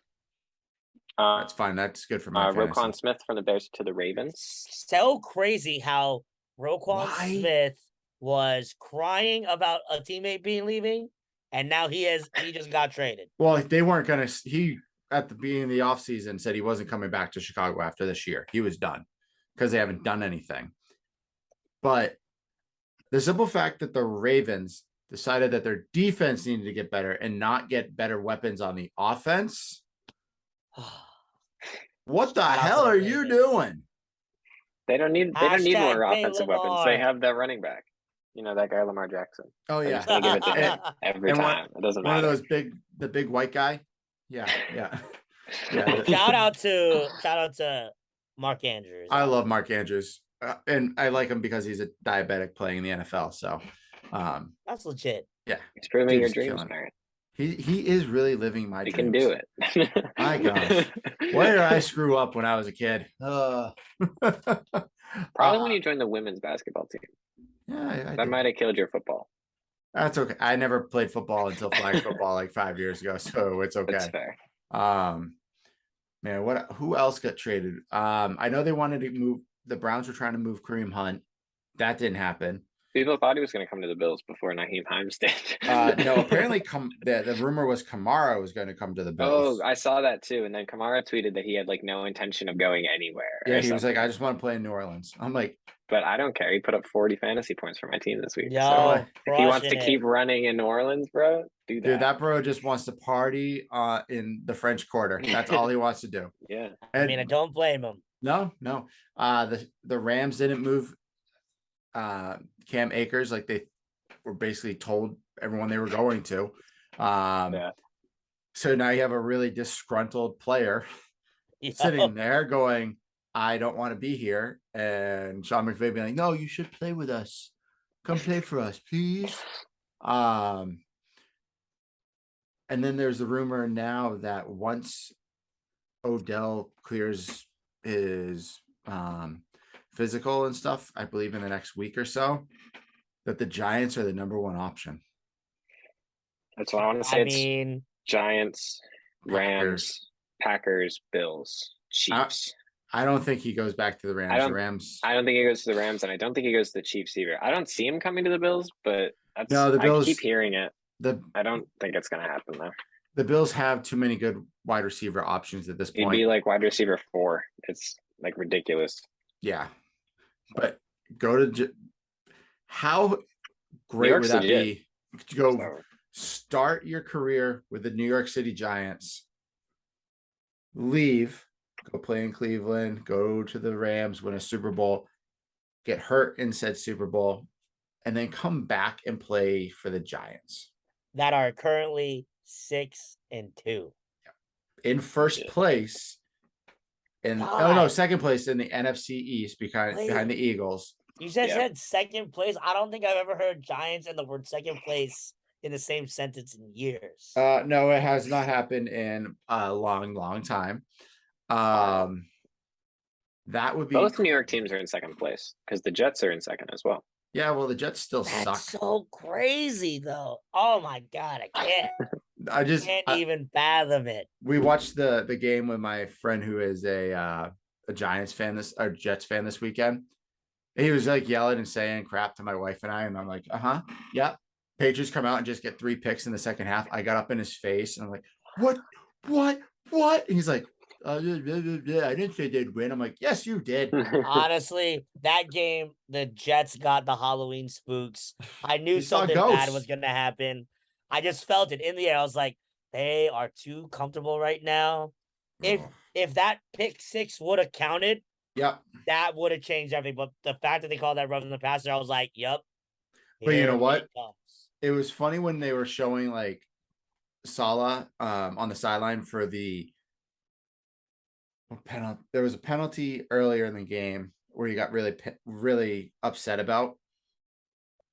That's fine. That's good for my fantasy. Roquan Smith from the Bears to the Ravens. So crazy how Roquan Smith was crying about a teammate leaving, and now he just got traded. Well, they weren't going to. at the beginning of the offseason said he wasn't coming back to Chicago after this year. He was done because they haven't done anything. But the simple fact that the Ravens decided that their defense needed to get better and not get better weapons on the offense. What the Shout out to hell the are you Ravens. doing? They don't need more Hashtag pay offensive weapons. They Lamar. have that running back. You know, that guy Lamar Jackson. Oh They're yeah, just gonna give it to him every and time. It doesn't one of matter. those the big white guy. Yeah. Yeah. Shout out to Mark Andrews. I love Mark Andrews, and I like him because he's a diabetic playing in the NFL. So, That's legit. yeah, It's proving your dude's dreams, killing it. man. He is really living my You dreams. can do it. My gosh, where did I screw up when I was a kid? Probably when you joined the women's basketball team. Yeah, That might have killed your football. That's okay. I never played football until flag football like 5 years ago, so it's okay. That's fair. Man, who else got traded? I know they wanted to move. The Browns were trying to move Kareem Hunt. That didn't happen. People thought he was going to come to the Bills before Naheem Hines did. No, apparently the rumor was Kamara was going to come to the Bills. Oh, I saw that too. And then Kamara tweeted that he had like no intention of going anywhere. Yeah, he was like, I just want to play in New Orleans. I'm like, but I don't care. He put up 40 fantasy points for my team this week. Yo, So if he wants to crushing keep it. running in New Orleans, bro, do that. dude, that bro just wants to party in the French Quarter. That's all he wants to do. Yeah. I mean, I don't blame him. No. The Rams didn't move Cam Akers like they were basically told everyone they were going to. Yeah. So now you have a really disgruntled player sitting there going, I don't want to be here. And Sean McVay being like, no, you should play with us. Come play for us, please. And then there's the rumor now that once Odell clears his physical and stuff, I believe in the next week or so, that the Giants are the number one option. That's what I want to say. I mean, Giants, Rams, Packers, Bills, Chiefs. I don't think he goes back to the Rams. I don't think he goes to the Rams, and I don't think he goes to the Chiefs either. I don't see him coming to the Bills, but the Bills, I keep hearing it. I don't think it's going to happen, though. The Bills have too many good wide receiver options at this point. He'd be like wide receiver 4. It's like ridiculous. Yeah. But go to how great would that be to go start your career with the New York City Giants, leave, go play in Cleveland, go to the Rams, win a Super Bowl, get hurt in said Super Bowl, and then come back and play for the Giants that are currently 6-2 in first place. And second place in the NFC East behind the Eagles. You said second place. I don't think I've ever heard Giants and the word second place in the same sentence in years. No, it has not happened in a long time. That would be both New York teams are in second place because the Jets are in second as well. Yeah, well, the Jets still That's suck. So crazy, though. Oh my god, I can't. I can't even fathom it. We watched the game with my friend who is a Jets fan this weekend. He was like yelling and saying crap to my wife and I, and I'm like, yeah. Patriots come out and just get 3 picks in the second half. I got up in his face and I'm like, what? And he's like, I didn't say they'd win. I'm like, yes, you did. Honestly, that game, the Jets got the Halloween spooks. I knew something bad was going to happen. I just felt it in the air. I was like, they are too comfortable right now. If that pick 6 would have counted, that would have changed everything. But the fact that they called that roughing the passer, I was like, yep. But you know what? It was funny when they were showing like Salah on the sideline for the penalty. There was a penalty earlier in the game where he got really upset about,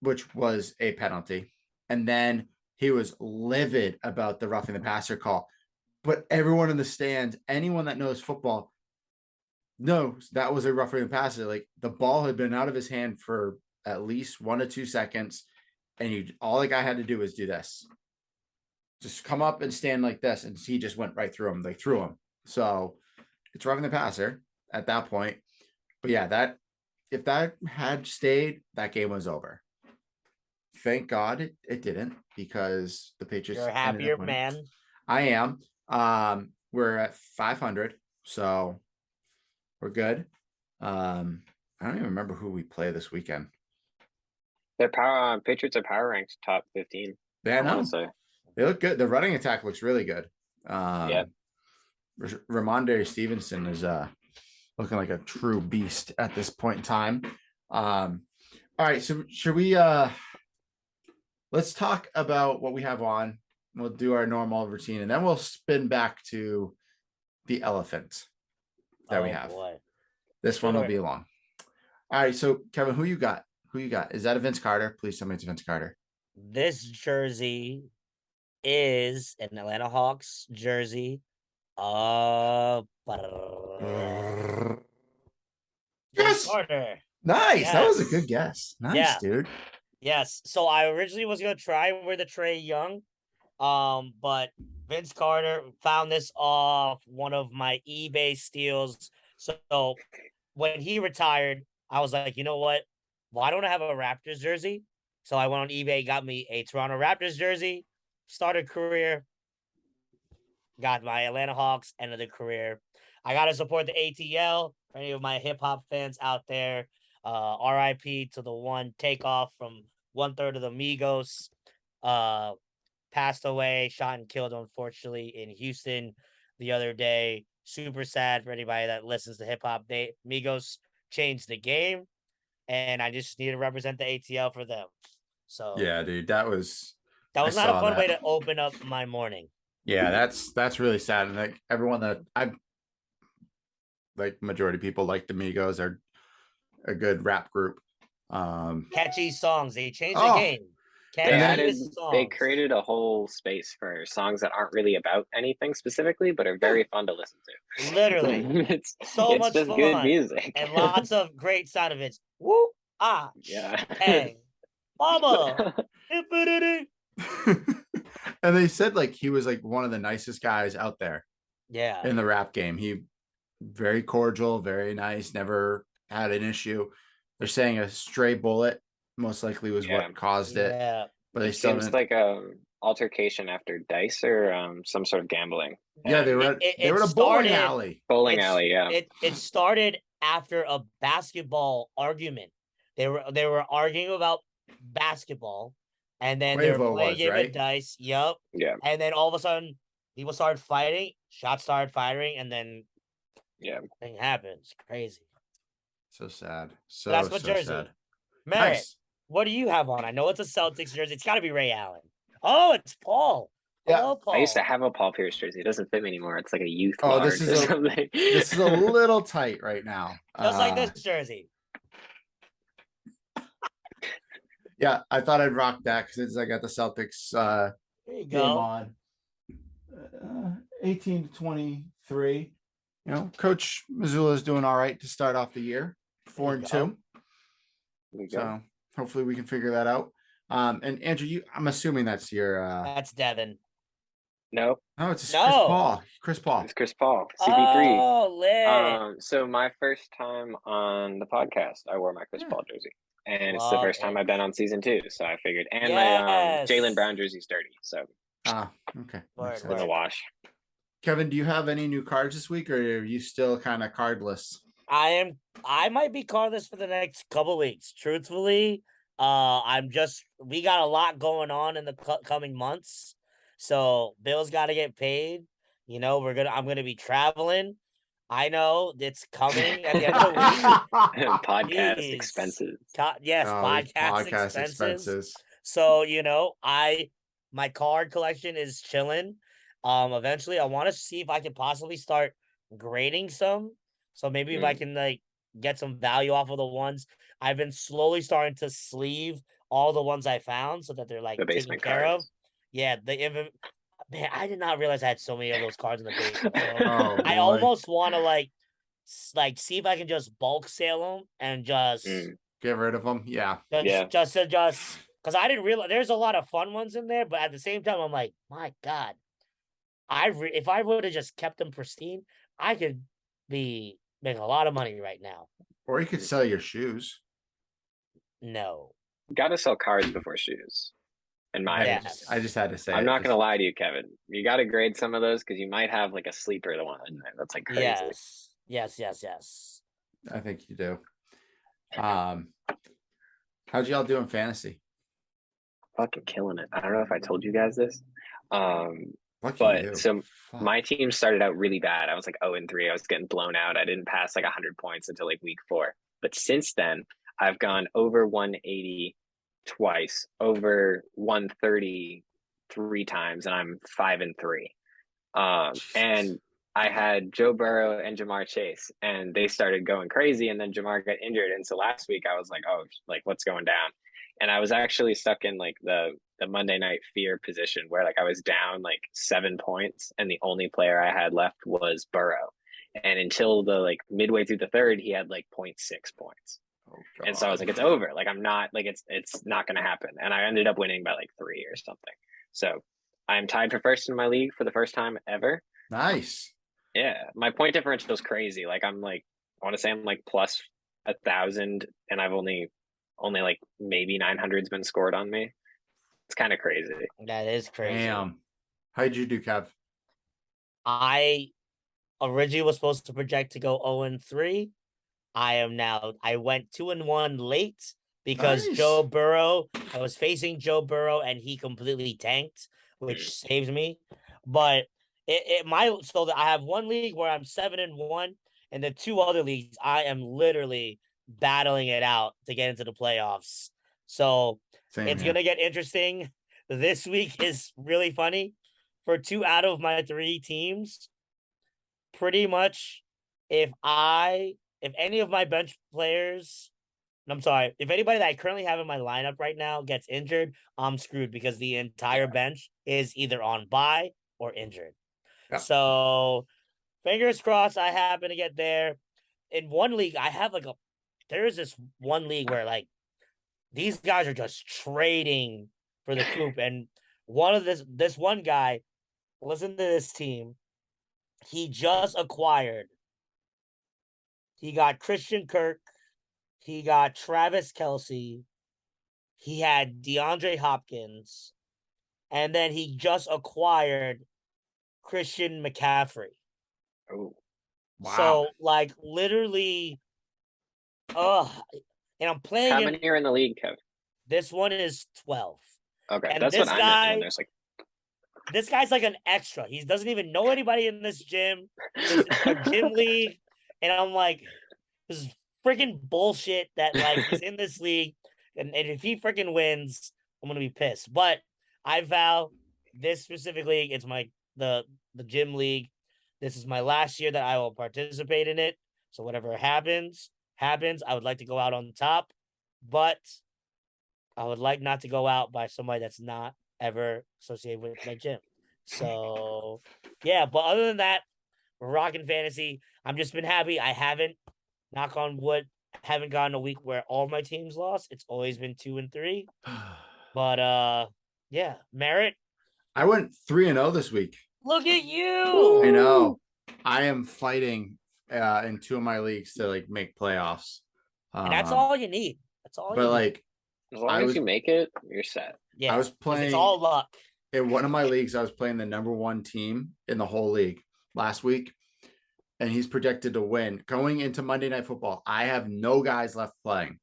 which was a penalty. And then he was livid about the roughing the passer call. But everyone in the stands, anyone that knows football, knows that was a roughing the passer. Like the ball had been out of his hand for at least 1 to 2 seconds. And all the guy had to do was do this. Just come up and stand like this. And he just went right through him. They threw him. So it's roughing the passer at that point. But yeah, if that had stayed, that game was over. Thank God it didn't, because the Patriots. You're a happier man. I am. we're at 500, so we're good. I don't even remember who we play this weekend. Their Patriots are power ranked top 15. Yeah, I want no, to say. they look good. The running attack looks really good. Yeah. Ramondre Stevenson is looking like a true beast at this point in time. All right, so should we let's talk about what we have on. We'll do our normal routine, and then we'll spin back to the elephant that we have. Boy. This one will Sure. be long. All right, so Kevin, who you got? Who you got? Is that a Vince Carter? Please tell me it's a Vince Carter. This jersey is an Atlanta Hawks jersey. Vince Yes! Carter. Nice. That was a Yes. good guess. Nice, Yeah. dude. Yes. So I originally was gonna try with the Trey Young, but Vince Carter found this off one of my eBay steals. So when he retired, I was like, you know what? Why don't I have a Raptors jersey? So I went on eBay, got me a Toronto Raptors jersey, started career, got my Atlanta Hawks, end of the career. I gotta support the ATL. For any of my hip hop fans out there, RIP to the one takeoff from 1/3 of the Migos. Passed away, shot and killed, unfortunately, in Houston the other day. Super sad for anybody that listens to hip hop. Migos changed the game, and I just need to represent the ATL for them. So Yeah, dude, that was not a saw fun way that. to open up my morning. Yeah, that's really sad. And like everyone that I like, majority of people like the Migos are a good rap group. Catchy songs. They changed the Oh, game. They Catchy they songs. created a whole space for songs that aren't really about anything specifically, but are very fun to listen to. Literally. it's So it's much just good fun. music. And lots of great sound effects. Woo, ah, Yeah. bang, mama. and they said like he was like one of the nicest guys out there Yeah. in the rap game. He very cordial, very nice, never had an issue. They're saying a stray bullet most likely was Yeah. what caused it, Yeah. but they It still seems didn't. like altercation after dice or some sort of gambling. Yeah, they And were It, they it were at a bowling started alley. bowling alley, yeah. It started after a basketball argument. They were arguing about basketball, and then they were Quavo playing a was, game of right? dice. Yup. Yeah. And then all of a sudden, people started fighting. Shots started firing, and then Yeah. thing happens. Crazy. So sad. So that's So my jersey. sad. Merritt, Nice. what do you have on? I know it's a Celtics jersey. It's got to be Ray Allen. Oh, it's Paul. Yeah. Hello, Paul. I used to have a Paul Pierce jersey. It doesn't fit me anymore. It's like a youth Oh, large this is or a something. this is a little tight right now. Just like this jersey. Yeah, I thought I'd rock that since I got the Celtics There you game go. on. 18 to 23. You know, Coach Missoula is doing all right to start off the year, 4-2. So hopefully we can figure that out. And Andrew, I'm assuming that's your. That's Devin. No, No, it's No. Chris Paul. Chris Paul. it's Chris Paul, CP3. Oh, lit. So my first time on the podcast, I wore my Chris Paul jersey, and it's the Love first time it. I've been on season 2. So I figured, and Yes. my Jaylen Brown jersey's dirty, so Okay. Word, Makes it was sense. a wash. Kevin, do you have any new cards this week, or are you still kind of cardless? I might be cardless for the next couple weeks. Truthfully, we got a lot going on in the coming months. So bills got to get paid. You know, I'm gonna be traveling. I know it's coming at the end of the week. Podcast Jeez. expenses. Yes, Oh, podcast expenses. So, you know, my card collection is chilling. Eventually I want to see if I can possibly start grading some. So maybe if I can like get some value off of the ones I've been slowly starting to sleeve all the ones I found so that they're like The taken basement care cards. of. Yeah, man, I did not realize I had so many of those cards in the basement. So Oh, I boy. almost want to like see if I can just bulk sale them and just Get rid of them. Yeah. just because I didn't realize there's a lot of fun ones in there, but at the same time, I'm like, my God, if I would have just kept them pristine, I could be making a lot of money right now. Or you could sell your shoes. No, Gotta sell cards before shoes. in my Yeah. opinion. I just had to say I'm it. not gonna lie to you, Kevin. You got to grade some of those because you might have like a sleeper the one in there that's like crazy. Yes. I think you do. How'd y'all do in fantasy? Fucking killing it. I don't know if I told you guys this. Lucky But you. so Fuck. my team started out really bad. I was like 0-3. I was getting blown out. I didn't pass like 100 points until like week 4. But since then, I've gone over 180 twice, over 130 3 times, and I'm 5-3. And I had Joe Burrow and Jamar Chase, and they started going crazy. And then Jamar got injured, and so last week I was like, "Oh, like what's going down?" And I was actually stuck in like the Monday Night Fear position where like I was down like 7 points, and the only player I had left was Burrow. And until the like midway through the third, he had like 0.6 points. Oh, And so I was like, it's over. Like I'm not like it's not gonna happen. And I ended up winning by like 3 or something. So I'm tied for first in my league for the first time ever. nice. Yeah, my point differential is crazy. Like I'm like I want to say I'm like plus 1,000, and I've only like maybe 900's been scored on me. It's kind of crazy. That is crazy. Damn. How'd you do, Kev? I originally was supposed to project to go 0-3. I went 2-1 late because Nice. Joe Burrow, I was facing Joe Burrow and he completely tanked, which saved me. But so that I have one league where I'm 7-1, and the 2 other leagues I am literally battling it out to get into the playoffs. So Same it's here. gonna get interesting. This week is really funny. For 2 out of my 3 teams, pretty much if any of my bench players, I'm sorry, if anybody that I currently have in my lineup right now gets injured, I'm screwed because the entire bench is either on bye or injured. Yep. So fingers crossed I happen to get there. In one league, there is this one league where like these guys are just trading for the coop. And this one guy, listen to this team. He just acquired. He got Christian Kirk. He got Travis Kelce. He had DeAndre Hopkins. And then he just acquired Christian McCaffrey. Oh, Wow. So, like, literally, and I'm playing how him. many are in the league, Kev? This one is 12. Okay, And that's this what I meant when guy, there's like this guy's like an extra. He doesn't even know anybody in this gym. It's a gym league. And I'm like, this is freaking bullshit that like he's in this league. And if he freaking wins, I'm gonna be pissed. But I vow this specific league, it's the gym league. This is my last year that I will participate in it. So whatever happens. I would like to go out on top, but I would like not to go out by somebody that's not ever associated with my gym. So yeah, but other than that, we're rocking fantasy. I'm just been happy. I haven't, knock on wood, haven't gotten a week where all my teams lost. It's always been 2-3. But yeah, Merritt. I went 3-0 this week. Look at you. I know. I am fighting in 2 of my leagues to like make playoffs. And that's all you need. That's all you But need. like as long as you make it, you're set. Yeah, I was playing. It's all luck. In one of my leagues, I was playing the number 1 team in the whole league last week, and he's projected to win. Going into Monday Night Football, I have no guys left playing.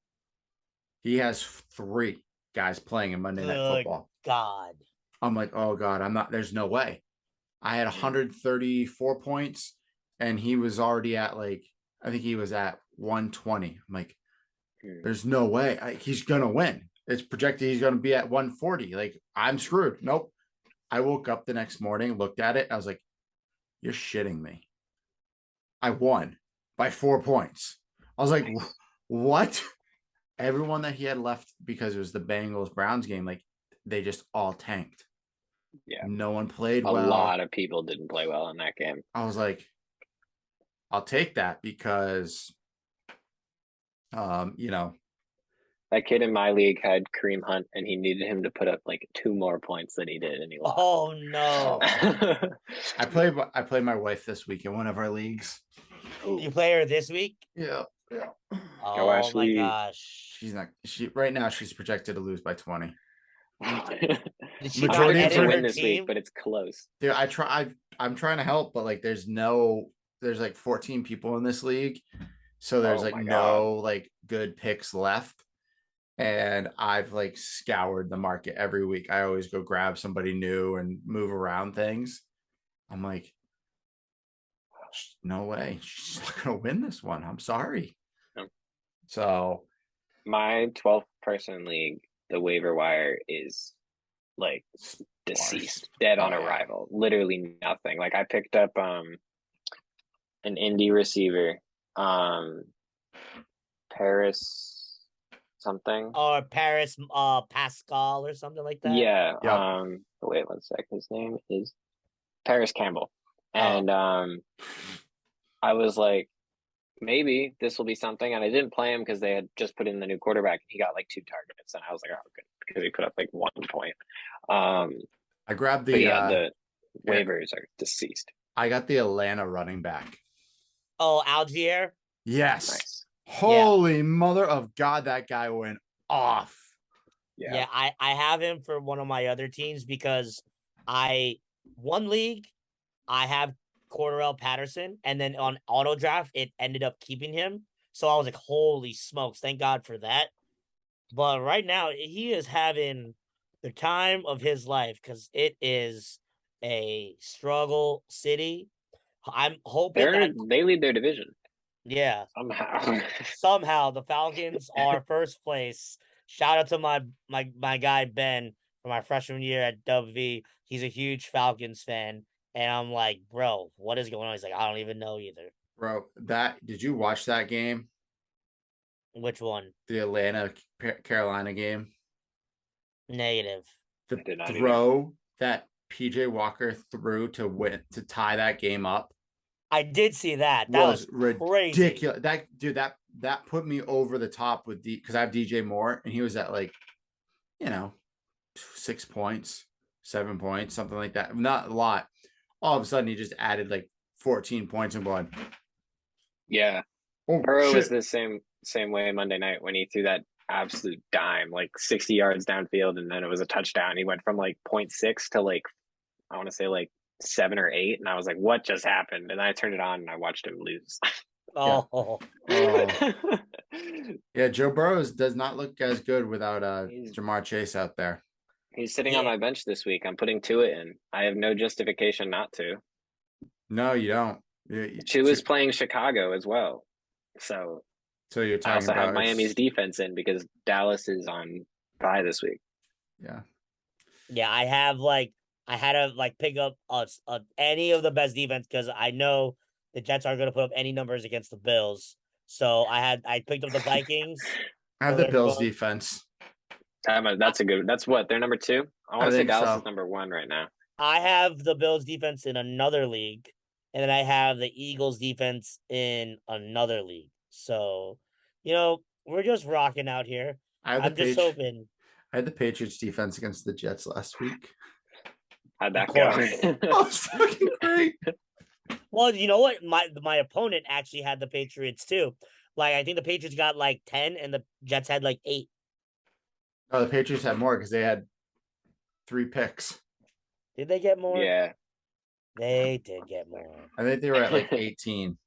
He has 3 guys playing in Monday Night Football. God. I'm like, oh God, I'm not. There's no way. I had 134 points, and he was already at like, I think he was at 120. I'm like, there's no way he's gonna win. It's projected he's gonna be at 140. Like, I'm screwed. Nope. I woke up the next morning, looked at it. I was like, you're shitting me. I won by 4 points. I was like, what? Everyone that he had left, because it was the Bengals Browns game, like they just all tanked. Yeah. No one played A well. lot of people didn't play well in that game. I was like, I'll take that because, that kid in my league had Kareem Hunt, and he needed him to put up like 2 more points than he did, and he lost. Oh no! I played my wife this week in one of our leagues. You play her this week? Yeah. Oh my gosh! Right now she's projected to lose by 20. Did she I'm not Majority of predicting edit to her win her this week, team? but it's close. Dude, I'm trying to help, but like there's like 14 people in this league. So there's Oh like my god. no like good picks left. And I've like scoured the market every week. I always go grab somebody new and move around things. I'm like, no way. She's not gonna win this one. I'm sorry. No. So My 12th person league, the waiver wire is like deceased, dead on Oh, yeah. arrival. Literally nothing. Like I picked up an indie receiver, um Paris something. Or Paris Pascal or something like that? Yeah, Yep. wait one sec. His name is Paris Campbell. Oh. And I was like, maybe this will be something. And I didn't play him because they had just put in the new quarterback. He got like 2 targets, and I was like, oh, good, because he put up like 1 point. I grabbed But the yeah, the waivers are deceased. I got the Atlanta running back. Oh, Algier? Yes. Nice. Holy mother of God, that guy went off. Yeah, I have him for one of my other teams because one league, I have Cordarrelle Patterson, and then on auto draft, it ended up keeping him. So I was like, holy smokes, thank God for that. But right now, he is having the time of his life because it is a struggle city. I'm hoping that They lead their division yeah, somehow. somehow the Falcons are first place. Shout out to my guy Ben from my freshman year at WV. He's a huge Falcons fan, and I'm like, bro, what is going on? He's like, I don't even know either. Bro, did you watch that game? Which one? The Atlanta Carolina game? Negative. The I did not throw that PJ Walker threw to tie that game up I did see that. That was crazy. ridiculous. That put me over the top with because I have DJ Moore and he was at like, 6 points, 7 points, something like that. Not a lot. All of a sudden he just added like 14 points and going. Yeah. Oh, Burrow was shit. the same way Monday night when he threw that absolute dime, like 60 yards downfield, and then it was a touchdown. He went from like 0.6 to like, I want to say like 7 or 8, and I was like, what just happened? And then I turned it on and I watched him lose. Oh, Yeah, Joe Burrows does not look as good without He's- Jamar Chase out there. He's sitting on my bench this week. I'm putting Tua in. I have no justification not to. No, you don't. Tua is playing Chicago as well. So you're I talking also have about Miami's defense in because Dallas is on bye this week. Yeah. yeah. I had to like pick up any of the best defense because I know the Jets aren't going to put up any numbers against the Bills. So I picked up the Vikings. I have the Bills defense. That's what, they're number 2? I want to say think Dallas so. is number 1 right now. I have the Bills defense in another league, and then I have the Eagles defense in another league. So, we're just rocking out here. I'm just hoping. I had the Patriots defense against the Jets last week. How'd that Of go? course. That was fucking great. Well, you know what? My opponent actually had the Patriots too. Like I think the Patriots got like 10 and the Jets had like 8. No, the Patriots had more because they had 3 picks. Did they get more? Yeah. They did get more. I think they were at like 18.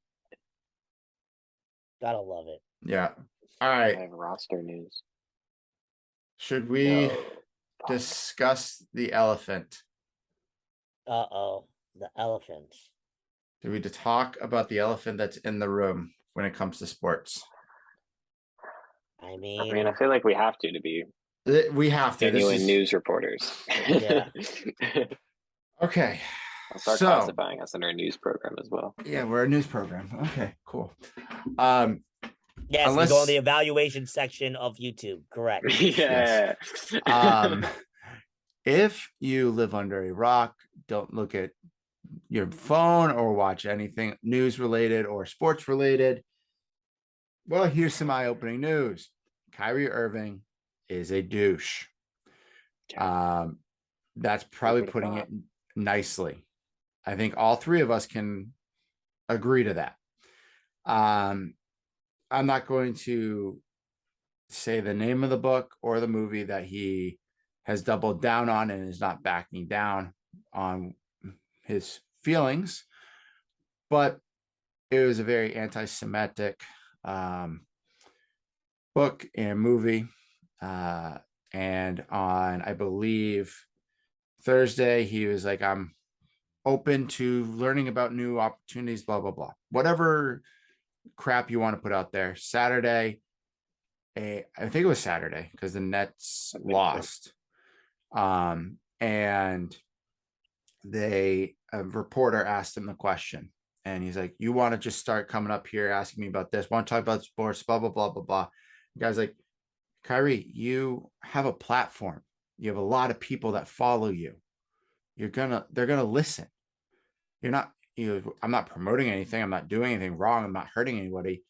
Gotta love it. Yeah. All I right. have roster news. Should we No. discuss the elephant? Uh-oh. The elephant. Do we talk about the elephant that's in the room when it comes to sports? I mean, I feel like we have to be We have to. genuine news reporters. Yeah. Okay. I'll start classifying us in our news program as well. Yeah, we're a news program. Okay, cool. Yes, we go in the evaluation section of YouTube. Correct. Yeah. If you live under a rock, don't look at your phone or watch anything news related or sports related. Well, here's some eye-opening news. Kyrie Irving is a douche. That's probably putting it nicely. I think all 3 of us can agree to that. I'm not going to say the name of the book or the movie that he has doubled down on and is not backing down on his feelings. But it was a very anti-Semitic book and movie. And on, I believe, Thursday, he was like, I'm open to learning about new opportunities, blah, blah, blah. Whatever crap you want to put out there. Saturday, I think it was Saturday because the Nets lost. And a reporter asked him the question. And he's like, you want to just start coming up here asking me about this? Want to talk about sports, blah, blah, blah, blah, blah. The guy's like, Kyrie, you have a platform. You have a lot of people that follow you. They're gonna listen. I'm not promoting anything. I'm not doing anything wrong. I'm not hurting anybody.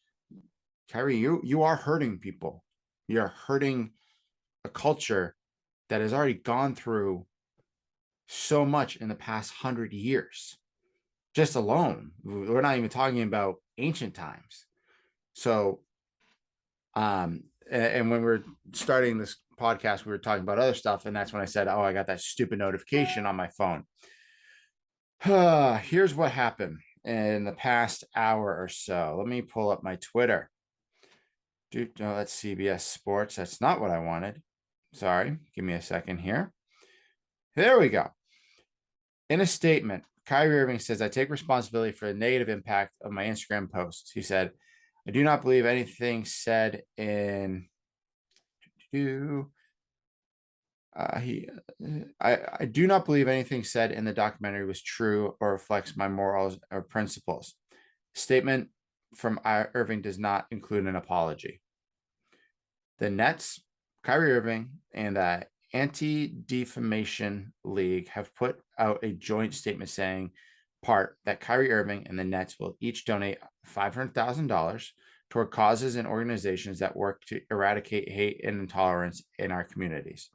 Kyrie, you are hurting people. You're hurting a culture that has already gone through so much in the past 100 years. Just alone. We're not even talking about ancient times. So, and when we're starting this podcast, we were talking about other stuff, and that's when I said, oh, I got that stupid notification on my phone. Here's what happened in the past hour or so. Let me pull up my Twitter. No, that's CBS Sports. That's not what I wanted. Sorry. Give me a second here. There we go. In a statement, Kyrie Irving says, I take responsibility for the negative impact of my Instagram posts. He said, I do not believe anything said in I do not believe anything said in the documentary was true or reflects my morals or principles. Statement from Irving does not include an apology. The Nets, Kyrie Irving, and the Anti-Defamation League have put out a joint statement saying, part, that Kyrie Irving and the Nets will each donate $500,000 toward causes and organizations that work to eradicate hate and intolerance in our communities.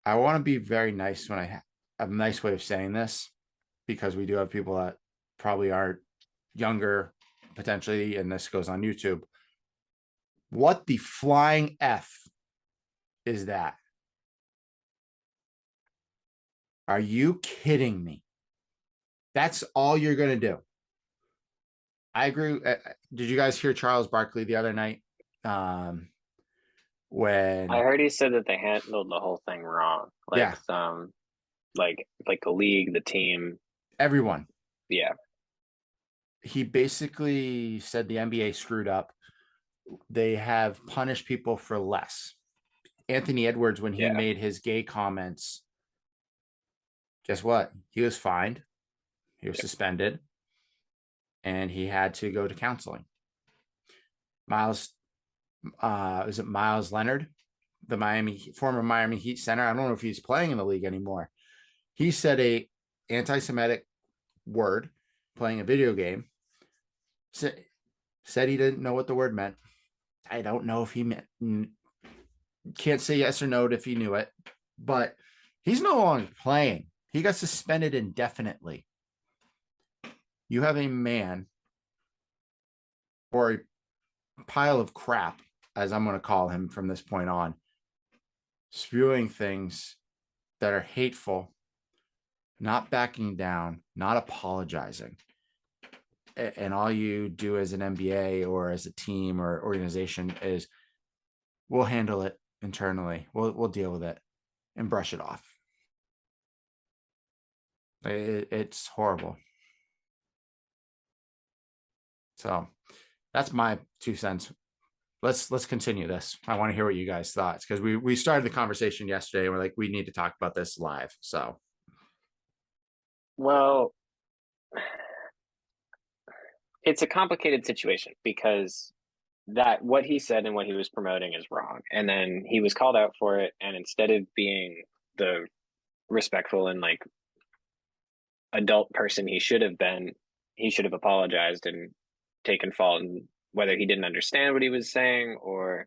I want to be very nice when I have a nice way of saying this, because we do have people that probably aren't younger, potentially, and this goes on YouTube. What the flying F is that? Are you kidding me? That's all you're going to do. I agree. Did you guys hear Charles Barkley the other night? When I heard he said that they handled the whole thing wrong. Like the league, the team, everyone. Yeah. He basically said the NBA screwed up. They have punished people for less. Anthony Edwards, when he made his gay comments, guess what? He was fined. He was suspended. And he had to go to counseling. Miles Leonard, the former Miami Heat center? I don't know if he's playing in the league anymore. He said a anti-Semitic word playing a video game. Said he didn't know what the word meant. I don't know if he meant, can't say yes or no if he knew it, but he's no longer playing. He got suspended indefinitely. You have a man, or a pile of crap, as I'm going to call him from this point on, spewing things that are hateful, not backing down, not apologizing. And all you do as an NBA or as a team or organization is, we'll handle it internally. We'll deal with it and brush it off. It's horrible. So that's my 2 cents. Let's continue this. I want to hear what you guys thought, because we started the conversation yesterday and we're like, we need to talk about this live. So, well, it's a complicated situation, because that what he said and what he was promoting is wrong, and then he was called out for it, and instead of being the respectful and like adult person he should have been, he should have apologized and taken fault, and whether he didn't understand what he was saying, or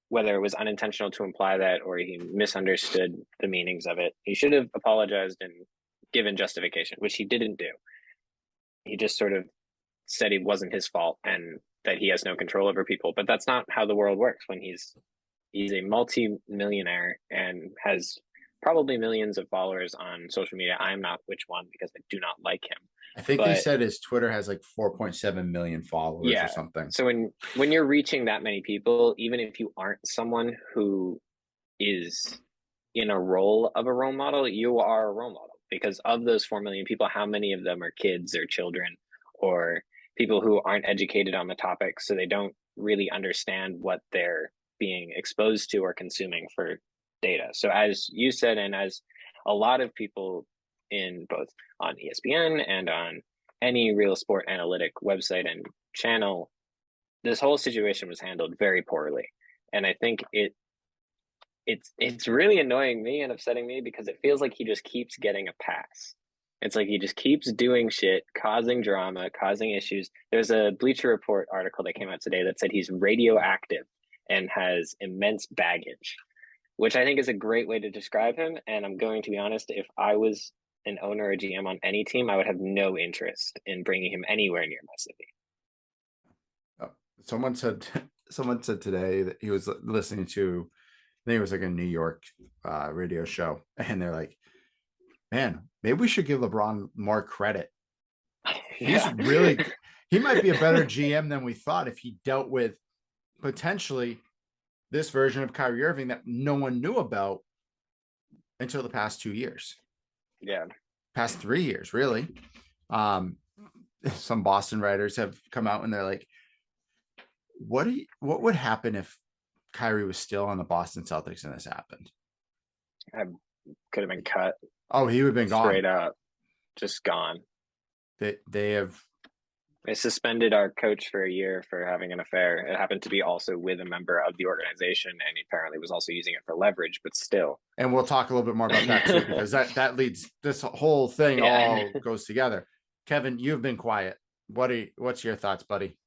whether it was unintentional to imply that, or he misunderstood the meanings of it, he should have apologized and given justification, which he didn't do. He just sort of said it wasn't his fault and that he has no control over people. But that's not how the world works when he's a multi-millionaire and has probably millions of followers on social media. I'm not which one because I do not like him. I think they But said his Twitter has like 4.7 million followers or yeah, something. so when you're reaching that many people, even if you aren't someone who is in a role of a role model, you are a role model. Because of those 4 million people, how many of them are kids or children or people who aren't educated on the topic, so they don't really understand what they're being exposed to or consuming for data. So as you said, and as a lot of people in both on ESPN and on any real sport analytic website and channel, this whole situation was handled very poorly. And I think it's really annoying me and upsetting me because it feels like he just keeps getting a pass. It's like he just keeps doing shit, causing drama, causing issues. There's a Bleacher Report article that came out today that said he's radioactive and has immense baggage, which I think is a great way to describe him. And I'm going to be honest, if I was an owner or GM on any team, I would have no interest in bringing him anywhere near my city. Someone said today that he was listening to, I think it was like a New York radio show, and they're like, man, maybe we should give LeBron more credit. He's really, he might be a better GM than we thought if he dealt with potentially this version of Kyrie Irving that no one knew about until the past 2 years. Yeah. Past 3 years, really. Some Boston writers have come out and they're like, what would happen if Kyrie was still on the Boston Celtics and this happened? I could have been cut. Oh, he would have been gone. Straight up. Just gone. They suspended our coach for a year for having an affair. It happened to be also with a member of the organization, and he apparently was also using it for leverage, but still. And we'll talk a little bit more about that too, because that leads, this whole thing all goes together. Kevin, you've been quiet. What's your thoughts, buddy?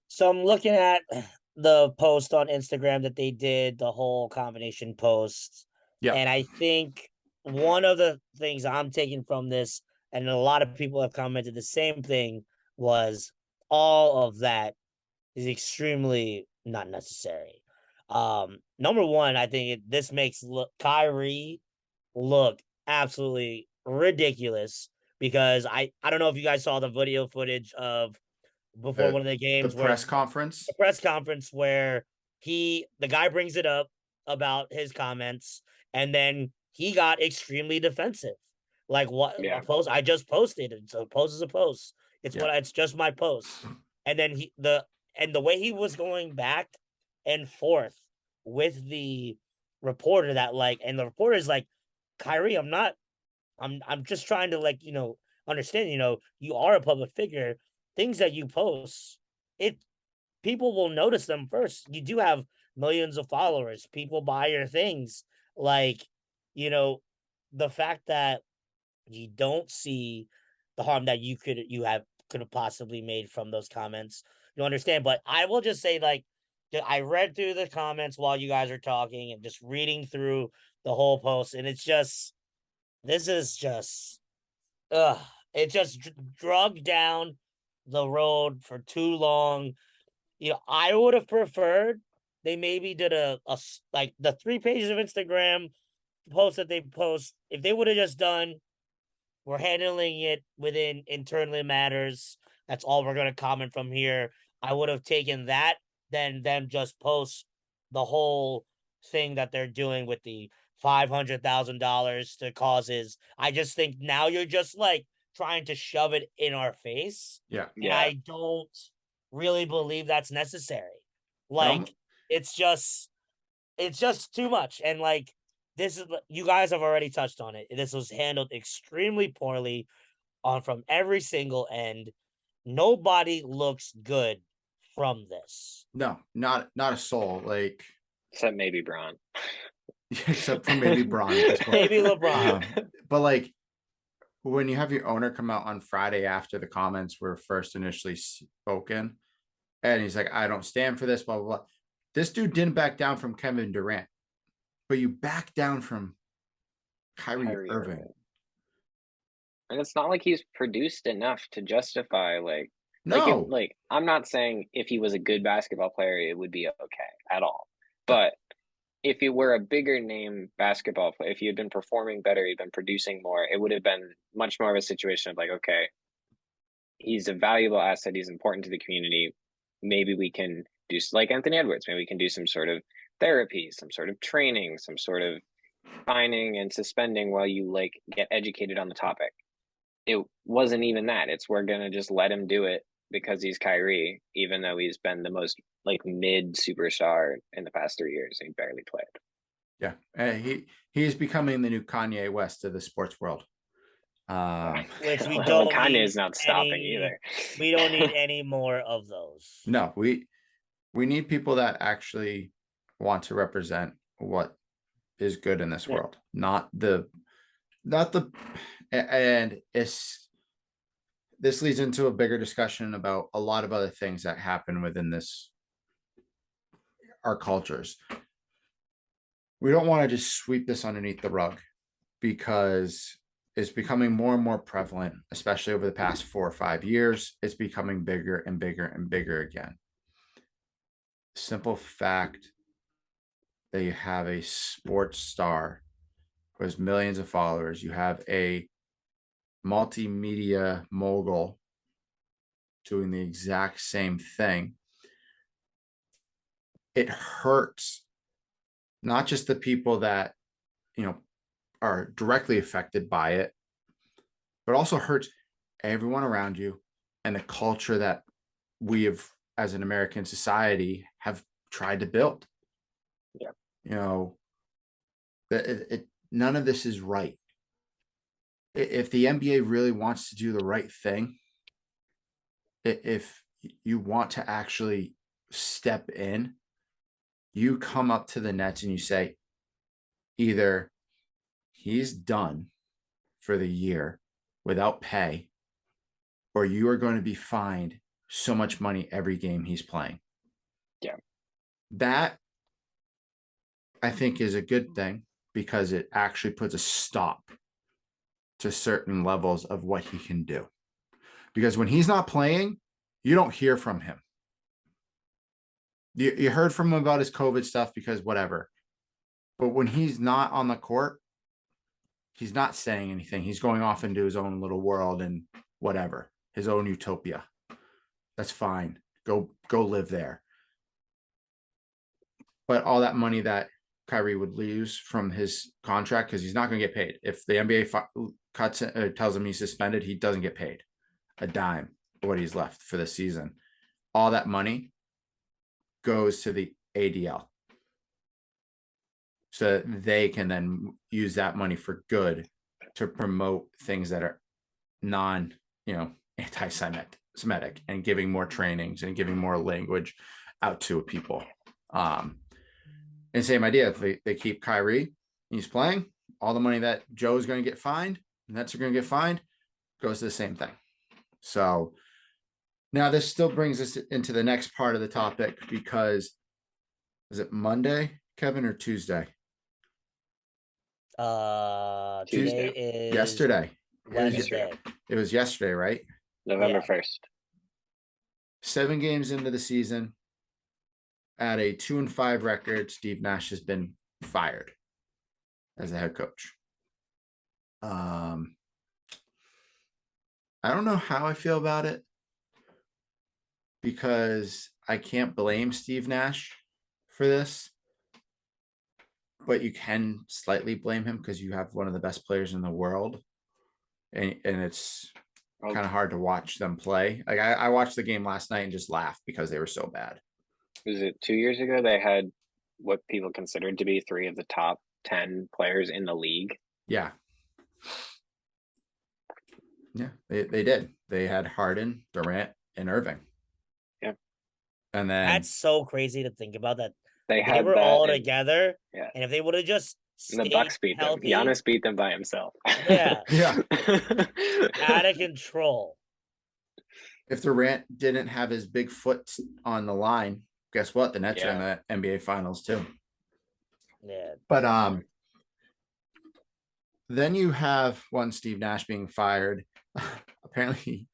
So I'm looking at the post on Instagram that they did, the whole combination post. Yeah. And I think one of the things I'm taking from this, and a lot of people have commented the same thing, was all of that is extremely not necessary. Number one, I think this makes Kyrie look absolutely ridiculous, because I don't know if you guys saw the video footage of before one of the games, the press conference where the guy brings it up about his comments, and then he got extremely defensive. Like, what? Yeah. A post I just posted, and so post is a post. It's just my post. And then the way he was going back and forth with the reporter, that and the reporter is like, Kyrie, I'm just trying to understand, you are a public figure. Things that you post, people will notice them first. You do have millions of followers. People buy your things. The fact that you don't see the harm that you could have possibly made from those comments, you understand. But I will just say, I read through the comments while you guys are talking and just reading through the whole post, and it's just, this is just, it just drugged down the road for too long. I would have preferred they maybe did a the 3 pages of Instagram post that they post. If they would have just done, we're handling it within internally matters, that's all we're going to comment from here, I would have taken that than them just post the whole thing that they're doing with the $500,000 to causes. I just think now you're just trying to shove it in our face. Yeah. And I don't really believe that's necessary. It's just too much. And this is, you guys have already touched on it. This was handled extremely poorly from every single end. Nobody looks good from this. No, not a soul. Except maybe Bron. Except for maybe Bron at this point. Maybe LeBron. But when you have your owner come out on Friday after the comments were first initially spoken, and he's like, I don't stand for this, blah, blah, blah. This dude didn't back down from Kevin Durant, but you back down from Kyrie Irving. And it's not like he's produced enough to justify No. I'm not saying if he was a good basketball player it would be okay at all. But if you were a bigger name basketball player, if you had been performing better, you'd been producing more, it would have been much more of a situation of like, okay, he's a valuable asset, he's important to the community. Maybe we can do like Anthony Edwards, maybe we can do some sort of therapy, some sort of training, some sort of fining and suspending while you like get educated on the topic. It wasn't even that. It's we're gonna just let him do it because he's Kyrie, even though he's been the most like mid superstar in the past 3 years and he barely played. Yeah, he's becoming the new Kanye West of the sports world. Which we Well, don't Kanye need is not stopping any. either. We don't need any more of those. No, we need people that actually want to represent what is good in this world, not the and it's this leads into a bigger discussion about a lot of other things that happen within this our cultures. We don't want to just sweep this underneath the rug because it's becoming more and more prevalent, especially over the past 4 or 5 years. It's becoming bigger and bigger and bigger again. Simple fact that you have a sports star who has millions of followers, you have a multimedia mogul doing the exact same thing. It hurts not just the people that, are directly affected by it, but also hurts everyone around you and the culture that we have, as an American society, have tried to build. Yeah. None of this is right. If the NBA really wants to do the right thing, if you want to actually step in, you come up to the Nets and you say, either he's done for the year without pay, or you are going to be fined so much money every game he's playing. Yeah. That, I think, is a good thing because it actually puts a stop to certain levels of what he can do. Because when he's not playing, you don't hear from him. You heard from him about his COVID stuff because whatever. But when he's not on the court, he's not saying anything. He's going off into his own little world and whatever, his own utopia. That's fine. Go live there. But all that money that Kyrie would lose from his contract, because he's not going to get paid. If the NBA cuts it, tells him he's suspended, he doesn't get paid a dime of what he's left for the season. All that money goes to the ADL. So they can then use that money for good to promote things that are anti-Semitic and giving more trainings and giving more language out to people. And same idea. If they keep Kyrie, he's playing, all the money that Joe is going to get fined, and Nets are going to get fined, goes to the same thing. So now this still brings us into the next part of the topic, because is it Monday, Kevin, or Tuesday? Today is yesterday. Wednesday. It was yesterday, right? November 1st. 7 games into the season, at a 2-5 record, Steve Nash has been fired as the head coach. I don't know how I feel about it, because I can't blame Steve Nash for this, but you can slightly blame him because you have one of the best players in the world, and it's kind of hard to watch them play. Like I watched the game last night and just laughed because they were so bad. Was it 2 years ago they had what people considered to be 3 of the top 10 players in the league? Yeah, they did. They had Harden, Durant, and Irving. Yeah. And then that's so crazy to think about, that they were all and, together. Yeah. And if they would have just the Bucks beat healthy, them. Giannis beat them by himself. Yeah. Out of control. If Durant didn't have his big foot on the line, guess what? The Nets are in the NBA Finals too. Yeah. But Then you have one Steve Nash being fired. Apparently,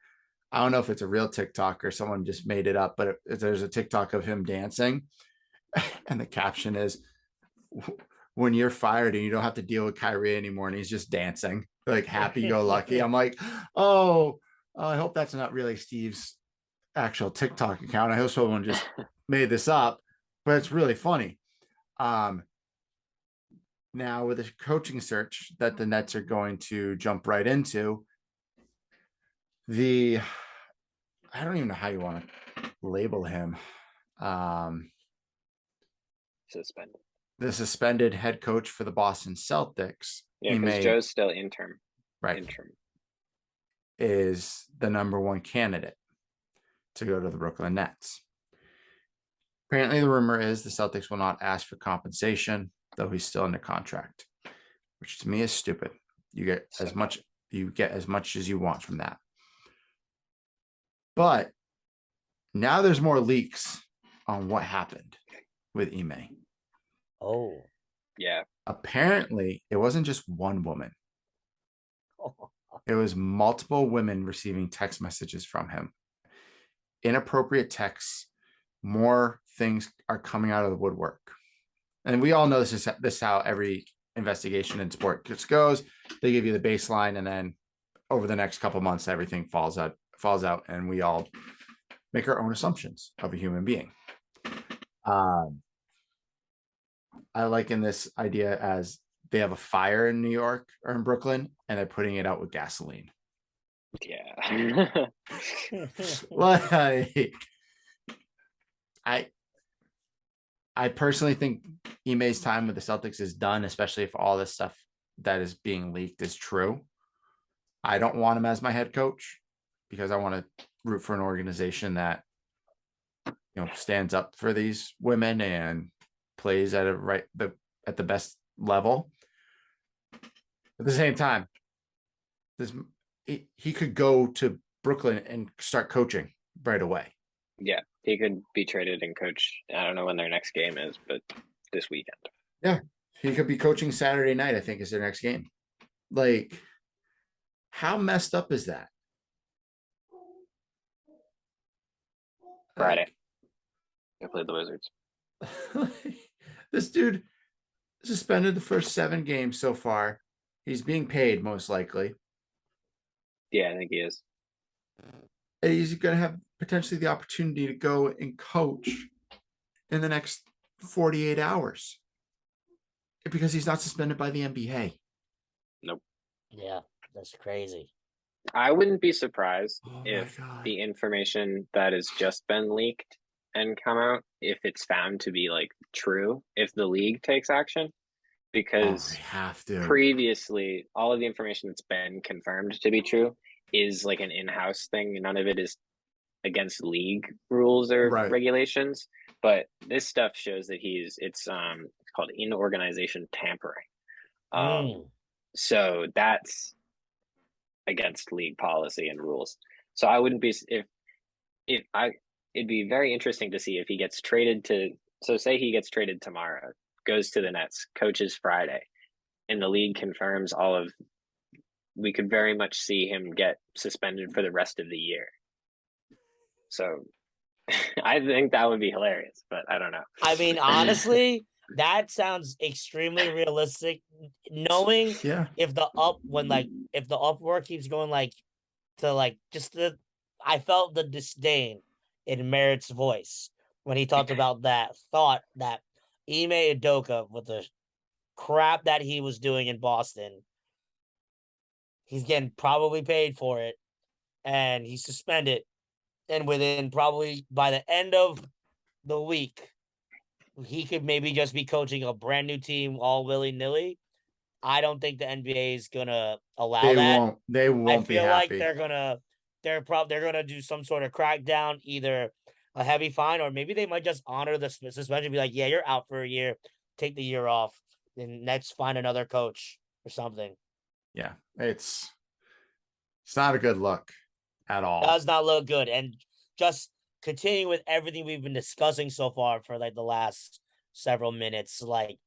I don't know if it's a real TikTok or someone just made it up, but there's a TikTok of him dancing, and the caption is, "When you're fired and you don't have to deal with Kyrie anymore," and he's just dancing, like happy go lucky. I'm like, oh, I hope that's not really Steve's actual TikTok account. I hope someone just made this up, but it's really funny. Now with a coaching search that the Nets are going to jump right into, I don't even know how you want to label him. Suspended. The suspended head coach for the Boston Celtics. Yeah, because Joe's still interim. Right. Interim. Is the number one candidate to go to the Brooklyn Nets. Apparently, the rumor is the Celtics will not ask for compensation, though he's still under contract, which to me is stupid. You get as much as you want from that. But now there's more leaks on what happened with Ime. Oh. Yeah. Apparently, it wasn't just one woman. It was multiple women receiving text messages from him. Inappropriate texts. More things are coming out of the woodwork. And we all know this is how every investigation in sport just goes. They give you the baseline, and then over the next couple months, everything falls out, and we all make our own assumptions of a human being. I liken this idea as they have a fire in New York or in Brooklyn, and they're putting it out with gasoline. Yeah. Like, I personally think Ime's time with the Celtics is done, especially if all this stuff that is being leaked is true. I don't want him as my head coach because I want to root for an organization that, stands up for these women and plays at at the best level. At the same time, he could go to Brooklyn and start coaching right away. Yeah, he could be traded and coach. I don't know when their next game is, but this weekend. Yeah, he could be coaching Saturday night, I think, is their next game. Like, how messed up is that? Friday. I played the Wizards. This dude suspended the first 7 games so far. He's being paid most likely. Yeah, I think he is. And he's going to have potentially the opportunity to go and coach in the next 48 hours because he's not suspended by the NBA. Nope. Yeah, that's crazy. I wouldn't be surprised if the information that has just been leaked and come out, if it's found to be like true, if the league takes action, because have to. Previously all of the information that's been confirmed to be true is like an in-house thing. None of it is against league rules or regulations, but this stuff shows that it's called in-organization tampering. So that's against league policy and rules. So I wouldn't be it'd be very interesting to see if he gets traded to, so say he gets traded tomorrow, goes to the Nets, coaches Friday, and the league confirms we could very much see him get suspended for the rest of the year. So I think that would be hilarious, but I don't know. I mean, honestly, that sounds extremely realistic. Knowing if the upward keeps going I felt the disdain in Merritt's voice when he talked about that thought that Ime Udoka, with the crap that he was doing in Boston, he's getting probably paid for it, and he's suspended. And within probably by the end of the week, he could maybe just be coaching a brand new team all willy-nilly. I don't think the NBA is gonna allow that. They won't be happy. I feel like they're gonna do some sort of crackdown, either a heavy fine, or maybe they might just honor the suspension, be like, yeah, you're out for a year, take the year off, then let's find another coach or something. Yeah, it's not a good look at all. It does not look good. And just continuing with everything we've been discussing so far for like the last several minutes, like,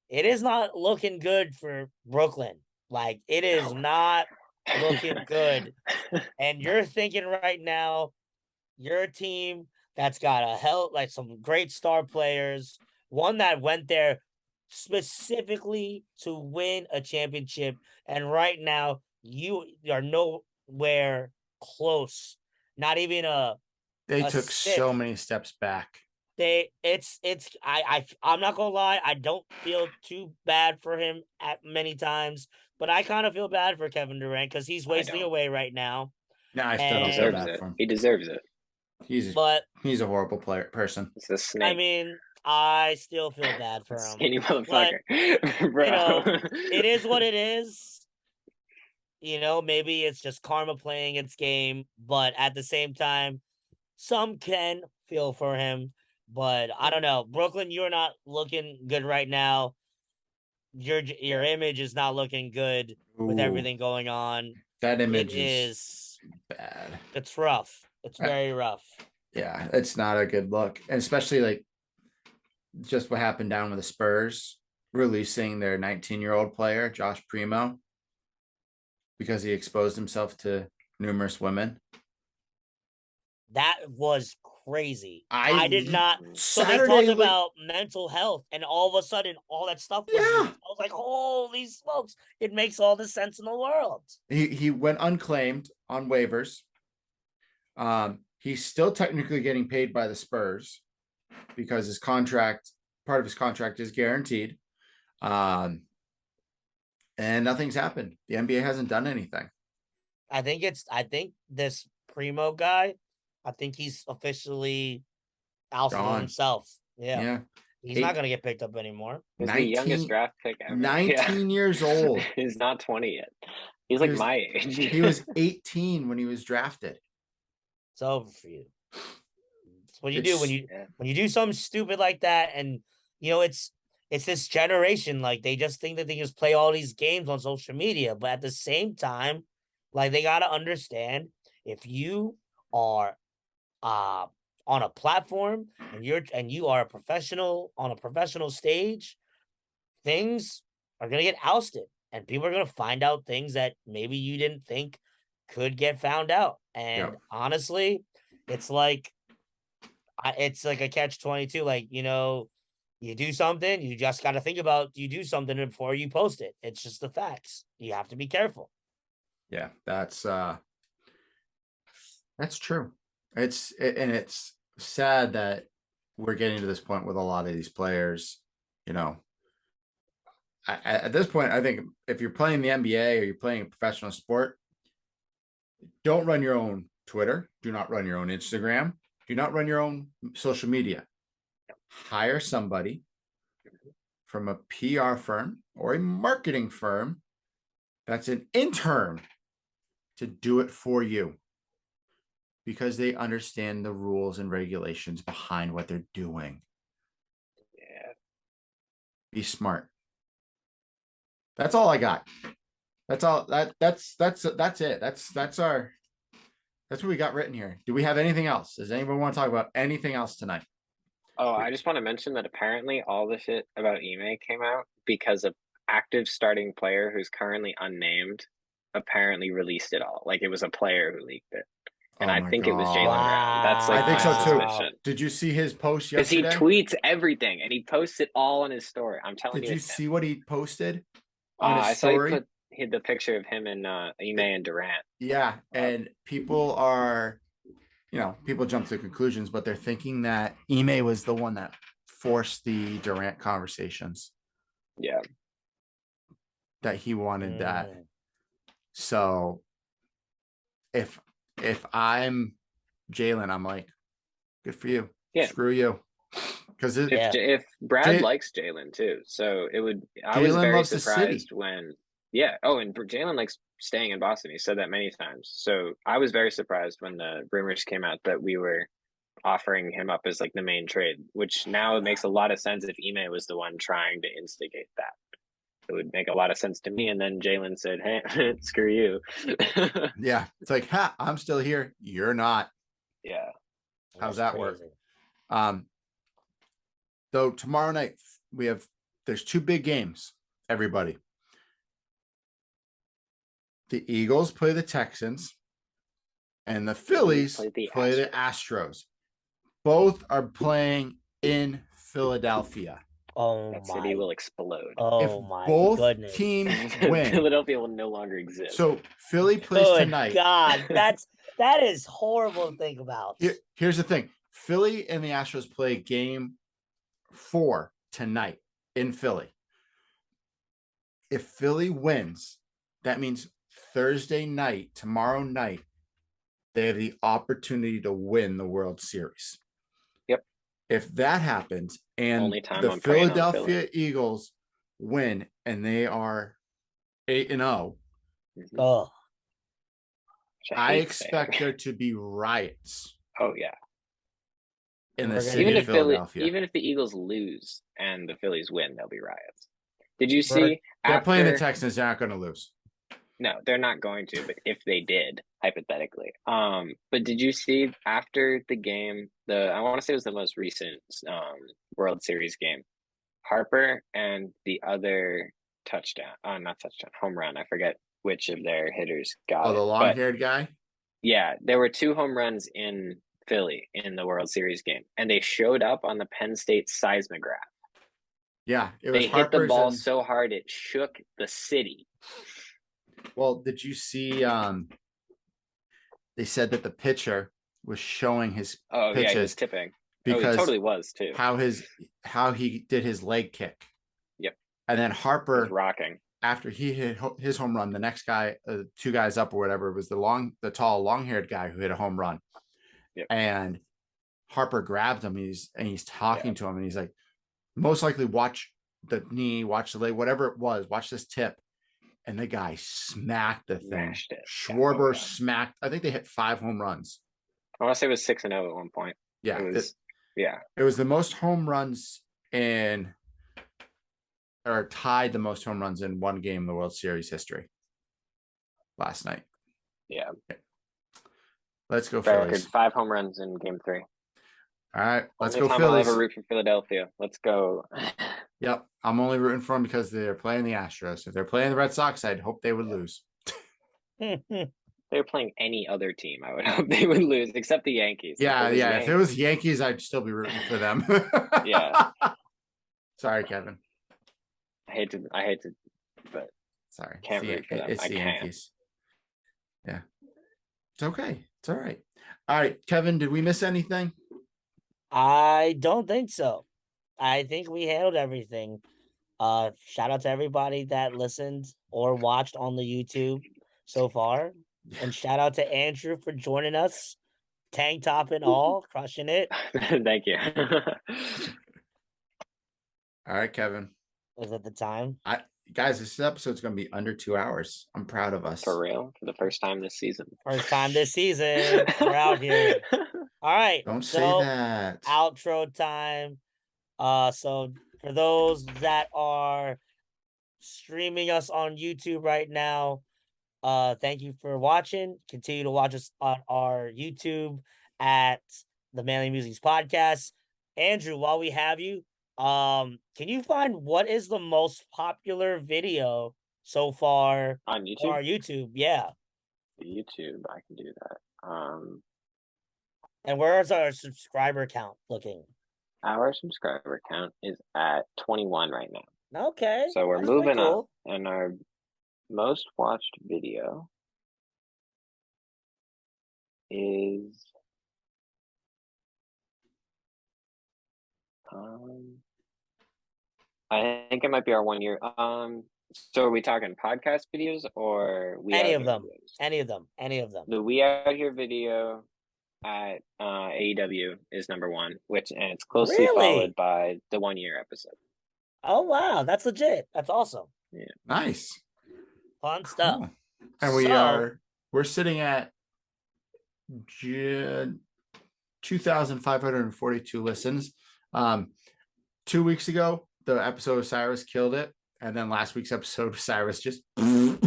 it is not looking good for Brooklyn. Like it is not looking good. And you're thinking right now, you're a team that's got like some great star players, one that went there specifically to win a championship, and right now you are nowhere close, not even They a took so sniff. many steps back. I'm not gonna lie, I don't feel too bad for him at many times, but I kind of feel bad for Kevin Durant because he's I wasting don't. away right now. No, I He still don't feel And deserves bad it. for him. He deserves it. but He's a horrible person. It's a I snake. mean, I still feel bad for him. Skinny But motherfucker. Bro. you know, it is what it is. Maybe it's just karma playing its game, but at the same time, some can feel for him. But I don't know. Brooklyn, you're not looking good right now. Your image is not looking good with Ooh, everything going on. that It image is is bad. it's rough. It's very rough. Yeah, it's not a good look, and especially like just what happened down with the Spurs releasing their 19-year-old player Josh Primo because he exposed himself to numerous women. That was crazy. I I did not. So they Saturday, talked like, about mental health, and all of a sudden, all that stuff was yeah, leaked. I was like, "Holy smokes!" It makes all the sense in the world. he went unclaimed on waivers. He's still technically getting paid by the Spurs because part of his contract is guaranteed. Um, and nothing's happened. The NBA hasn't done anything. I think this Primo guy. I think he's officially ousted Gone. himself. Yeah, Yeah. he's not gonna get picked up anymore. He's the youngest 19, draft pick ever. 19 years old. He's not 20 yet. He's He like was my age. he was 18 when he was drafted. It's over for you. It's what you do It's when you do something stupid like that, and it's this generation, like they just think that they just play all these games on social media, but at the same time, like they gotta understand, if you are uh on a platform and you are a professional on a professional stage, things are gonna get ousted, and people are gonna find out things that maybe you didn't think could get found out. And Yep. honestly, it's like it's like a catch-22. Like, you do something, you just got to think about you do something before you post it. It's just the facts. You have to be careful. Yeah, that's true. It's sad that we're getting to this point with a lot of these players. You know, at this point, I think if you're playing the NBA or you're playing a professional sport, don't run your own Twitter. Do not run your own Instagram. Do not run your own social media. Hire somebody from a PR firm or a marketing firm that's an intern to do it for you because they understand the rules and regulations behind what they're doing. Yeah. Be smart. That's all I got. That's all that's it. That's what we got written here. Do we have anything else? Does anyone want to talk about anything else tonight? Oh, I just want to mention that apparently all the shit about Ime came out because a active starting player who's currently unnamed apparently released it all. Like it was a player who leaked it. And Oh I my think it was god. Jaylen Brown. That's like I think my so too. Wow. suspicion. Did you see his post Because he yesterday? tweets everything and he posts it all on his story. I'm telling Did you, you it's him. see what he posted on his I saw he story? put the picture of him and Ime and Durant. Yeah, and people jump to conclusions, but they're thinking that Ime was the one that forced the Durant conversations, Yeah. that he wanted that. Mm. So if I'm Jaylen, I'm like, good for you. Yeah. Screw you. Because If Brad likes Jaylen too, so I was Jaylen very loves the city. surprised when and Jaylen likes staying in Boston. He said that many times. So I was very surprised when the rumors came out that we were offering him up as like the main trade, which now it makes a lot of sense if Ime was the one trying to instigate that. It would make a lot of sense to me. And then Jaylen said, "Hey, screw you." Yeah, it's like, ha, I'm still here. You're not. Yeah. How's that work? So tomorrow night there's two big games, everybody. the Eagles play the Texans, and the Phillies Phillies play the play the Astros. Both are playing in Philadelphia. Oh That city my. will explode. If Oh my both goodness. teams win, Philadelphia will no longer exist. so Philly plays Good tonight. God, that is horrible to think about. Here's the thing: Philly and the Astros play game 4 tonight in Philly. If Philly wins, that means Thursday night, tomorrow night, they have the opportunity to win the World Series. Yep. If that happens and Only time the I'm praying on Philadelphia Eagles win and they are 8-0, Oh, I expect there to be riots Oh yeah. in the We're gonna city Even of if Philadelphia. even if the Eagles lose and the Phillies win, there'll be riots. Did you We're- see They're after? playing the Texans. They're not going to lose. No, they're not going to, but if they did, hypothetically. But did you see after the game, I want to say it was the most recent World Series game, Harper and the other touchdown, not touchdown, home run. I forget which of their hitters got Oh, the it. But long-haired guy? yeah, there were 2 home runs in Philly in the World Series game, and they showed up on the Penn State seismograph. Yeah, it was They hit the Harper's ball and, so hard it shook the city. well, did you see they said that the pitcher was showing his Oh yeah, he was pitches tipping. because Oh, he totally was too. how he did his leg kick. Yep. And then He was Harper, rocking. after he hit his home run, the next guy, 2 guys up or whatever, was the tall, long-haired guy who hit a home run. Yep. And Harper grabbed him. He's talking to him, and he's like, most likely watch the knee, watch the leg, whatever it was, watch this tip. And the guy smacked the thing. Mashed it. Schwarber smacked. I think they hit 5 home runs. I want to say it was 6-0 at one point. Yeah, It was the most home runs or tied the most home runs in one game in the World Series history last night. Yeah. Let's go Record Phillies. 5 home runs in game 3. All right, let's Only go time Phillies. I'll ever root for Philadelphia. Let's go. Yep, I'm only rooting for them because they're playing the Astros. If they're playing the Red Sox, I'd hope they would lose. If they were playing any other team, I would hope they would lose, except the Yankees. Yeah. If it was Yankees, I'd still be rooting for them. Yeah. Sorry, Kevin. I hate to, but Sorry. can't root for them. It's I the can't. Yankees. Yeah. It's okay. It's all right. All right, Kevin, did we miss anything? I don't think so. I think we handled everything. Shout out to everybody that listened or watched on the YouTube so far. And shout out to Andrew for joining us. Tank top and all, crushing it. Thank you. All right, Kevin. Was it the time? Guys, this episode's going to be under 2 hours. I'm proud of us. For real, for the first time this season. First time this season. We're out here. All right. Don't say that. Outro time. So for those that are streaming us on YouTube right now, thank you for watching. Continue to watch us on our YouTube at the Manly Musings Podcast. Andrew, while we have you, can you find what is the most popular video so far On on YouTube? our YouTube? Yeah. YouTube, I can do that. And where is our subscriber count looking? Our subscriber count is at 21 right now. Okay. So we're that's pretty moving up, cool. and our most watched video is I think it might be our 1 year. So are we talking podcast videos or Any Out of Here them. videos? Any of them. The We Out Here video at AEW is number 1, and it's closely Really? followed by the 1 year episode. Oh wow, that's legit. That's awesome. Yeah. Nice. Fun stuff. Cool. And we're sitting at 2,542 listens. 2 weeks ago, the episode of Cyrus killed it. And then last week's episode of Cyrus just Oh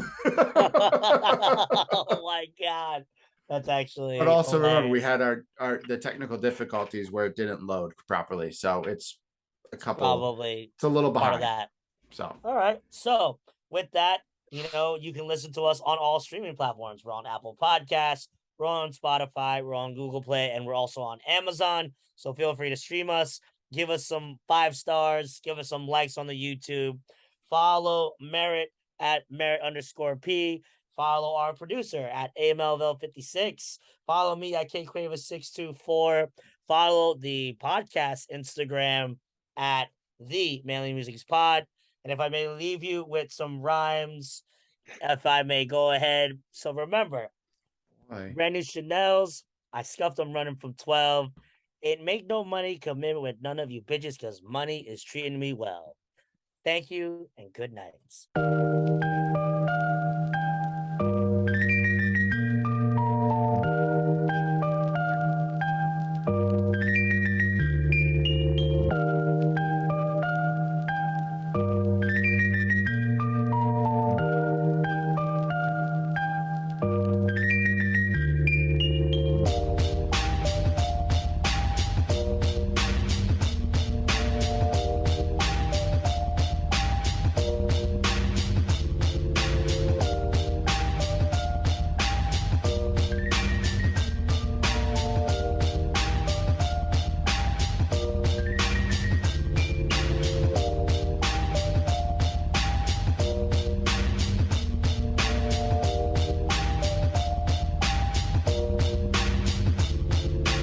my god. That's actually But also remember, we hilarious. had the technical difficulties where it didn't load properly. So it's a couple Probably it's a little part behind. of that. So All right. So with that, you can listen to us on all streaming platforms. We're on Apple Podcasts, we're on Spotify, we're on Google Play, and we're also on Amazon. So feel free to stream us, give us some 5 stars, give us some likes on the YouTube. Follow Merit at Merit_P. Follow our producer at AMLVille56. Follow me at KQuaver624. Follow the podcast Instagram at the Manly Music's Pod. And if I may leave you with some rhymes, if I may go ahead. So remember, brand new Chanel's. I scuffed them running from 12. It make no money commitment with none of you bitches because money is treating me well. Thank you and good night.